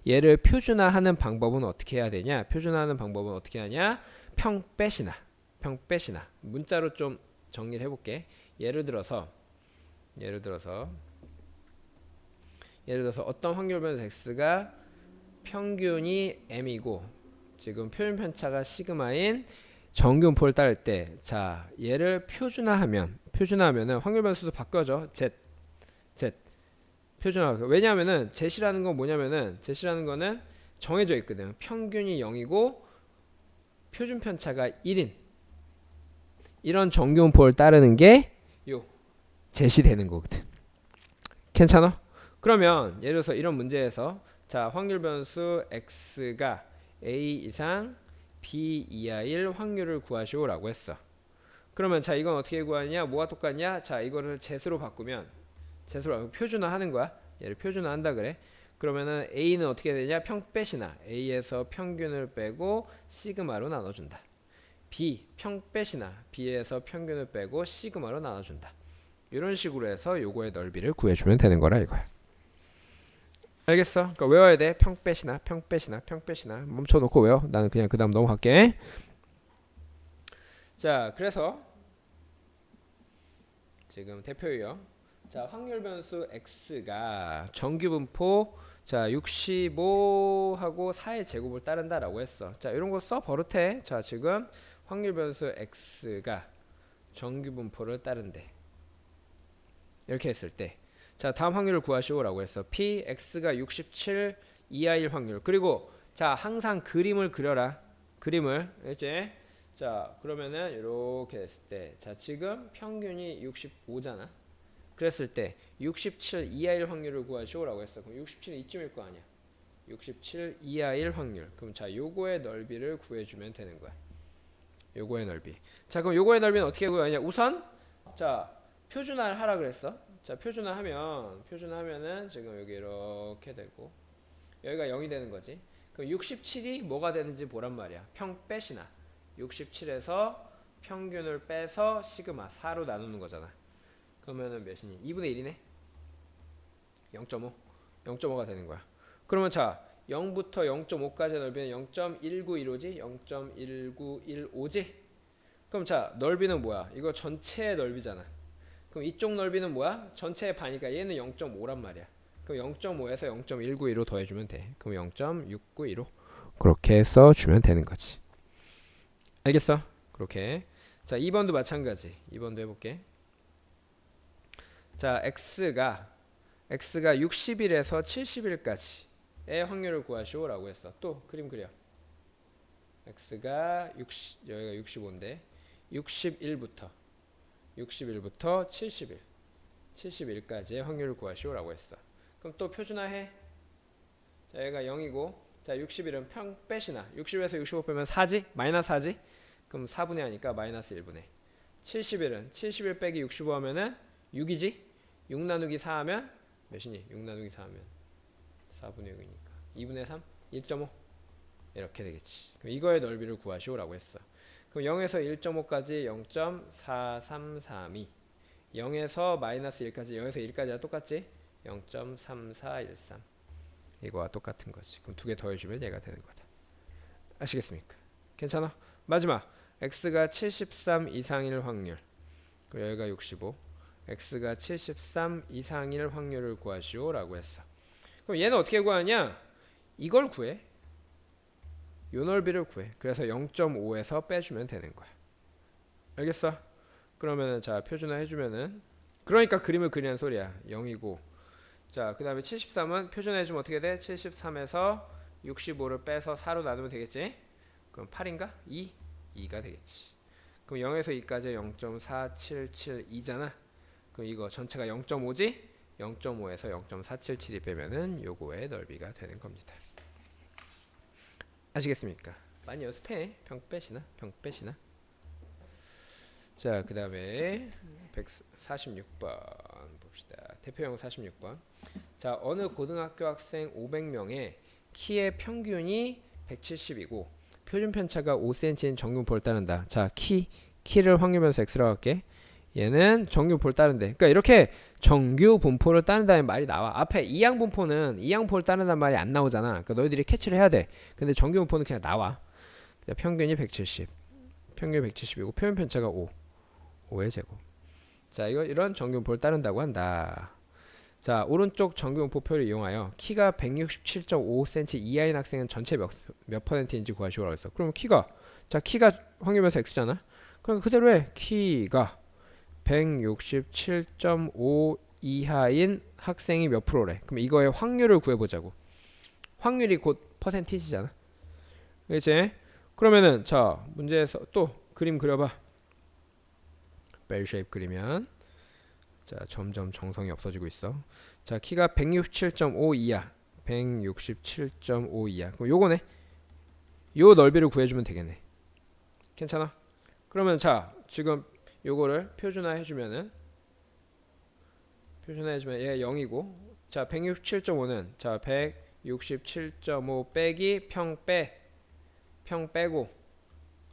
얘를 표준화하는 방법은 어떻게 해야 되냐? 표준화하는 방법은 어떻게 하냐? 평빼시나 문자로 좀 정리를 해볼게. 예를 들어서 어떤 확률 변수 x가 평균이 m이고 지금 표준 편차가 시그마인 정규 분포를 따를 때, 자 얘를 표준화하면은 확률 변수도 바꿔줘. z 표준화. 왜냐하면은 z라는 건 뭐냐면은 z라는 거는 정해져 있거든. 평균이 0이고 표준 편차가 1인 이런 정규 분포를 따르는 게 요 z이 되는 거거든. 괜찮아? 그러면 예를 들어서 이런 문제에서 자 확률 변수 x가 a 이상 b 이하일 확률을 구하시오라고 했어. 그러면 자 이건 어떻게 구하냐? 뭐가 똑같냐? 자 이거를 z로 바꾸면 표준화하는 거야. 얘를 표준화한다 그래. 그러면은 a는 어떻게 되냐? 평빼시나 a에서 평균을 빼고 시그마로 나눠준다. b 평빼시나 b에서 평균을 빼고 시그마로 나눠준다. 이런 식으로 해서 요거의 넓이를 구해주면 되는 거라 이거야. 알겠어? 그러니까 외워야 돼. 평빼시나 멈춰놓고 외워. 나는 그냥 그 다음 넘어갈게. 자 그래서 지금 대표 유형 자 확률 변수 x가 정규 분포 자 65하고 4의 제곱을 따른다라고 했어. 자 이런 거 써 버릇해. 자 지금 확률 변수 x가 정규 분포를 따른대. 이렇게 했을 때 자 다음 확률을 구하시오라고 했어. p x가 67 이하일 확률. 그리고 자 항상 그림을 그려라. 그림을 이제 자 그러면은 이렇게 했을 때 자 지금 평균이 65잖아. 그랬을 때 67 이하일 확률을 구하시오라고 했어. 그럼 67은 이쯤일 거 아니야. 67 이하일 확률. 그럼 자 요거의 넓이를 구해주면 되는 거야. 요거의 넓이. 자 그럼 요거의 넓이는 어떻게 구하냐? 우선 자 표준화를 하라 그랬어. 자 표준화하면은 지금 여기 이렇게 되고 여기가 0이 되는 거지. 그럼 67이 뭐가 되는지 보란 말이야. 평빼시나 67에서 평균을 빼서 시그마 4로 나누는 거잖아. 그러면은 몇이니? 2분의 1이네. 0.5가 되는 거야. 그러면 자 0부터 0.5까지 넓이는 0.1915지? 0.1915지? 그럼 자 넓이는 뭐야? 이거 전체의 넓이잖아. 그럼 이쪽 넓이는 뭐야? 전체의 반이니까 얘는 0.5란 말이야. 그럼 0.5에서 0.192로 더해주면 돼. 그럼 0.692로 그렇게 써주면 되는 거지. 알겠어? 그렇게. 자 2번도 마찬가지. 2번도 해볼게. 자 x가 60일에서 70일까지의 확률을 구하시오라고 했어. 또 그림 그려. x가 60, 여기가 65인데 60일부터 70일까지의 확률을 구하시오라고 했어. 그럼 또 표준화해. 자 여기가 0이고 자 60일은 평빼시나 60에서 65 빼면 4지? 마이너스 4지? 그럼 4분의 하니까 마이너스 1분의 70일은 70일 빼기 65 하면은 6이지? 6 나누기 4 하면 몇이니? 6 나누기 4 하면 4분의 6이니까 2분의 3? 1.5 이렇게 되겠지. 그럼 이거의 넓이를 구하시오라고 했어. 그럼 0에서 1.5까지 0.4332, 0에서 마이너스 1까지 0에서 1까지랑 똑같지? 0.3413, 이거와 똑같은 거지. 그럼 두 개 더해주면 얘가 되는 거다. 아시겠습니까? 괜찮아? 마지막 x가 73 이상일 확률, 그리고 여기가 65, x가 73 이상일 확률을 구하시오라고 했어. 그럼 얘는 어떻게 구하냐? 이걸 구해. 요 넓이를 구해. 그래서 0.5에서 빼주면 되는 거야. 알겠어? 그러면은 자 표준화 해주면은, 그러니까 그림을 그리는 소리야. 0이고, 자 그 다음에 73은 표준화 해주면 어떻게 돼? 73에서 65를 빼서 4로 나누면 되겠지? 그럼 8인가? 2가 되겠지. 그럼 0에서 2까지 0.4772잖아. 그럼 이거 전체가 0.5지? 0.5에서 0.477이 빼면은 요거의 넓이가 되는 겁니다. 아시겠습니까? 많이 연습해. 병 빼시나? 자, 그 다음에 146번 봅시다. 대표형 46번. 자, 어느 고등학교 학생 500명의 키의 평균이 170이고 표준 편차가 5cm인 정규분포를 따른다. 자, 키를 확률변수 x라고 할게. 얘는 정규분포를 따른대. 그러니까 이렇게 정규분포를 따른다는 말이 나와. 앞에 이항분포는 이항분포를 따른다는 말이 안 나오잖아. 그러니까 너희들이 캐치를 해야 돼. 근데 정규분포는 그냥 나와. 평균이 170, 평균이 170이고 표준 편차가 5의 제곱. 자, 이런 정규분포를 따른다고 한다. 자, 오른쪽 정규분포표를 이용하여 키가 167.5cm 이하인 학생은 전체 몇 퍼센트인지 구하시오라고 했어. 그럼 키가 확률변수 x잖아. 그럼 그대로 해. 키가 167.5 이하인 학생이 몇 프로래. 그럼 이거의 확률을 구해보자고. 확률이 곧 퍼센티지잖아. 그렇지? 그러면은 자 문제에서 또 그림 그려봐. 벨 쉐입 그리면 자 점점 정성이 없어지고 있어. 자 키가 167.5 이하, 167.5 이하. 그럼 요거네. 요 넓이를 구해주면 되겠네. 괜찮아? 그러면 자 지금 요거를 표준화 해주면 얘가 0이고, 자 167.5는 자 167.5 빼기 평 빼고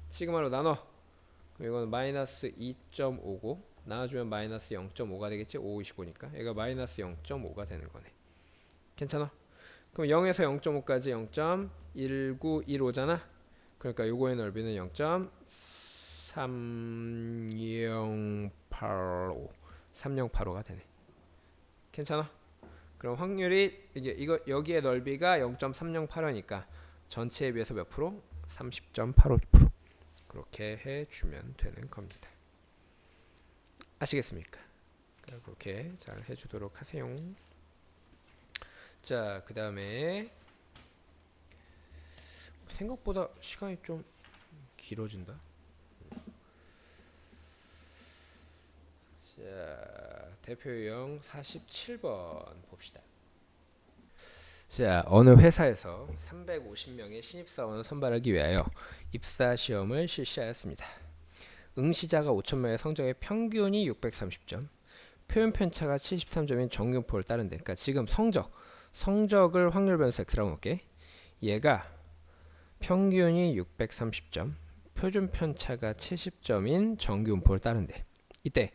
시그마로 나눠. 그럼 이거는 마이너스 2.5고 나눠주면 마이너스 0.5가 되겠지. 5, 25니까 얘가 마이너스 0.5가 되는 거네. 괜찮아? 그럼 0에서 0.5까지 0.1915잖아. 그러니까 요거의 넓이는 0.3085가 되네. 괜찮아? 그럼 확률이 이거 여기의 넓이가 0.308이니까 전체에 비해서 몇 프로? 30.85%. 그렇게 해주면 되는 겁니다. 아시겠습니까? 그렇게 잘 해주도록 하세요. 자, 그 다음에 생각보다 시간이 좀 길어진다. 자, 대표 유형 47번 봅시다. 자, 어느 회사에서 350명의 신입사원을 선발하기 위하여 입사시험을 실시하였습니다. 응시자가 5,000명의 성적의 평균이 630점, 표현 편차가 73점인 정규분포를 따른대. 그러니까 지금 성적을 확률변수 x라고 놓을게. 얘가 평균이 630점, 표준 편차가 70점인 정규분포를 따른대. 이때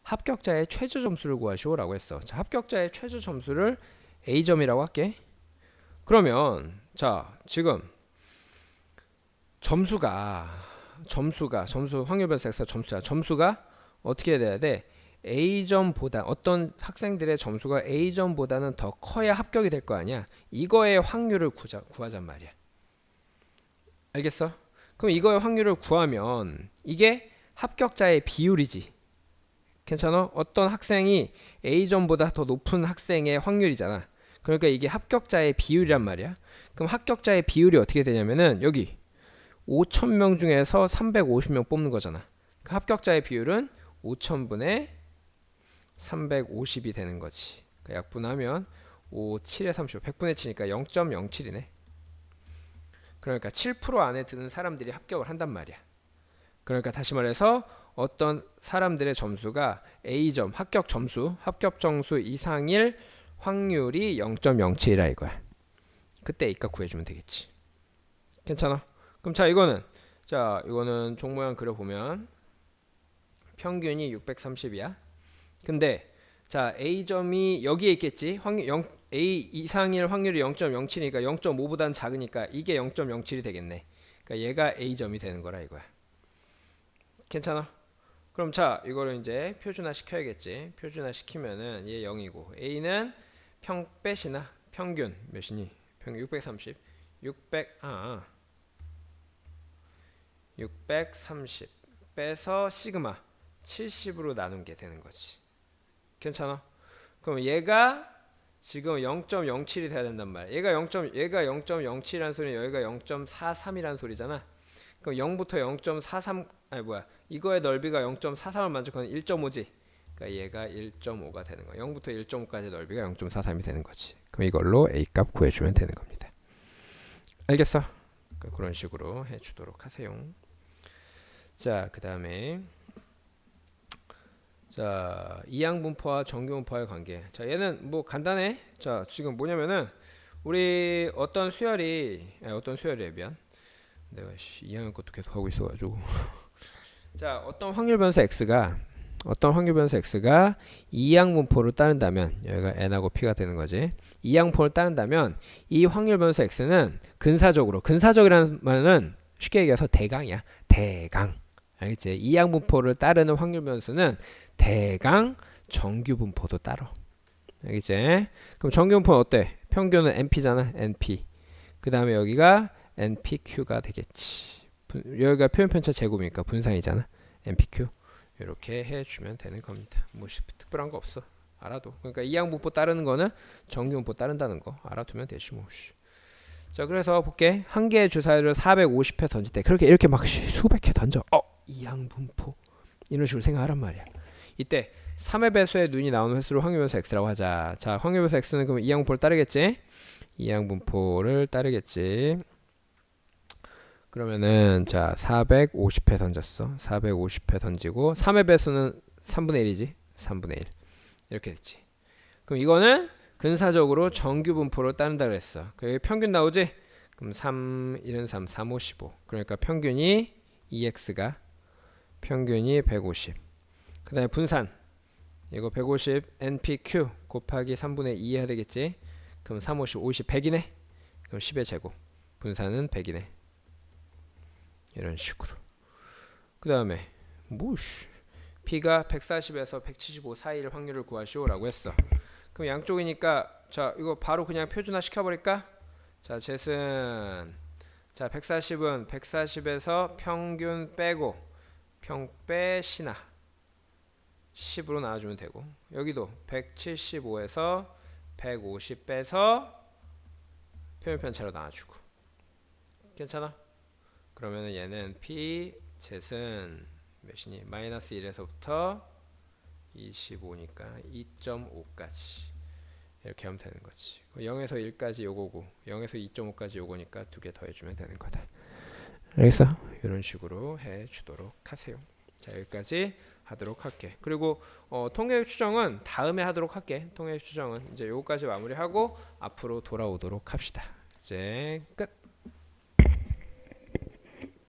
합격자의 최저 점수를 구하시오라고 했어. 자, 합격자의 최저 점수를 A점이라고 할게. 그러면 자 지금 점수 확률변수 x가 점수가 어떻게 돼야 돼? A점보다 어떤 학생들의 점수가 A점보다는 더 커야 합격이 될 거 아니야. 이거의 확률을 구하잔 말이야. 알겠어? 그럼 이거의 확률을 구하면 이게 합격자의 비율이지. 괜찮아? 어떤 학생이 A점보다 더 높은 학생의 확률이잖아. 그러니까 이게 합격자의 비율이란 말이야. 그럼 합격자의 비율이 어떻게 되냐면은 여기 5,000명 중에서 350명 뽑는 거잖아. 그 합격자의 비율은 5,000분의 350이 되는 거지. 그 약분하면 5, 7에 35, 100분의 7이니까 0.07이네. 그러니까 7% 안에 드는 사람들이 합격을 한단 말이야. 그러니까 다시 말해서 어떤 사람들의 점수가 A점, 합격 점수 이상일 확률이 0.07이라 이거야. 그때 A값 구해주면 되겠지. 괜찮아? 그럼 자 이거는 종 모양 그려보면 평균이 630이야. 근데 자 A점이 여기에 있겠지. A 이상일 확률이 0.07이니까 0.5보다는 작으니까 이게 0.07이 되겠네. 그러니까 얘가 A점이 되는 거라 이거야. 괜찮아? 그럼 자 이거를 이제 표준화 시켜야겠지. 표준화 시키면은 얘 0이고 A는 빼시나 평균 몇이니? 평균 630 630 빼서 시그마 70으로 나눈 게 되는 거지. 괜찮아? 그럼 얘가 지금 0.07이 돼야 된단 말이야. 얘가 0.07이라는 소리는 여기가 0.43이라는 소리잖아. 그럼 0부터 0.43 아니 뭐야? 이거의 넓이가 0.43을 만족하는 1.5지. 그러니까 얘가 1.5가 되는 거야. 0부터 1.5까지 넓이가 0.43이 되는 거지. 그럼 이걸로 A 값 구해주면 되는 겁니다. 알겠어? 그런 식으로 해주도록 하세요. 자, 그 다음에 자 이항분포와 정규분포와의 관계. 자 얘는 뭐 간단해. 자 지금 뭐냐면은 우리 어떤 수열이야 미안. 내가 이항의 것도 계속 하고 있어가지고. 자 어떤 확률 변수 x가 이항분포를 따른다면 여기가 n하고 p가 되는 거지. 이항분포를 따른다면 이 확률 변수 x는 근사적이라는 말은 쉽게 얘기해서 대강이야. 대강. 알겠지? 이항분포를 따르는 확률 변수는 대강 정규분포도 따로. 알겠지? 그럼 정규분포는 어때? 평균은 NP잖아. NP. 그 다음에 여기가 NPQ가 되겠지. 여기가 표현편차 제곱이니까 분산이잖아. NPQ. 이렇게 해주면 되는 겁니다. 뭐 특별한 거 없어. 알아도. 그러니까 이항분포 따르는 거는 정규분포 따른다는 거 알아두면 되지 뭐. 자 그래서 볼게. 한 개의 주사위를 450회 던질 때 그렇게 이렇게 막 수백 회 던져. 이항분포 이런 식으로 생각하란 말이야. 이때 3의 배수에 눈이 나오는 횟수를 확률변수 x라고 하자. 자 확률변수 x는 그럼 이항분포를 따르겠지. 이항분포를 따르겠지. 그러면은 자 450회 던졌어. 450회 던지고 3의 배수는 3분의 1이지. 3분의 1 이렇게 됐지. 그럼 이거는 근사적으로 정규분포를 따른다 그랬어. 여기 평균 나오지? 그럼 3, 1은 3, 3, 5, 15. 그러니까 평균이 2x가 평균이 150. 그 다음에 분산 이거 150 NPQ 곱하기 3분의 2 해야 되겠지. 그럼 3, 50, 50, 100이네. 그럼 10의 제곱 분산은 100이네. 이런 식으로. 그 다음에 P가 140에서 175 사이일 확률을 구하시오 라고 했어. 그럼 양쪽이니까 자 이거 바로 그냥 표준화 시켜버릴까? 자 젯은 자 140은 140에서 평균 빼고 빼시나 10으로 나와주면 되고, 여기도 175에서 150 빼서 표면편차로 나와주고. 괜찮아? 그러면 얘는 P 젯은 몇이니? 마이너스 1에서부터 25니까 2.5까지 이렇게 하면 되는 거지. 0에서 1까지 요거고 0에서 2.5까지 요거니까 두 개 더해주면 되는 거다. 알겠어? 이런 식으로 해주도록 하세요. 자 여기까지 하도록 할게. 그리고 통계적 추정은 다음에 하도록 할게. 통계적 추정은 이제 요거까지 마무리하고 앞으로 돌아오도록 합시다. 이제 끝.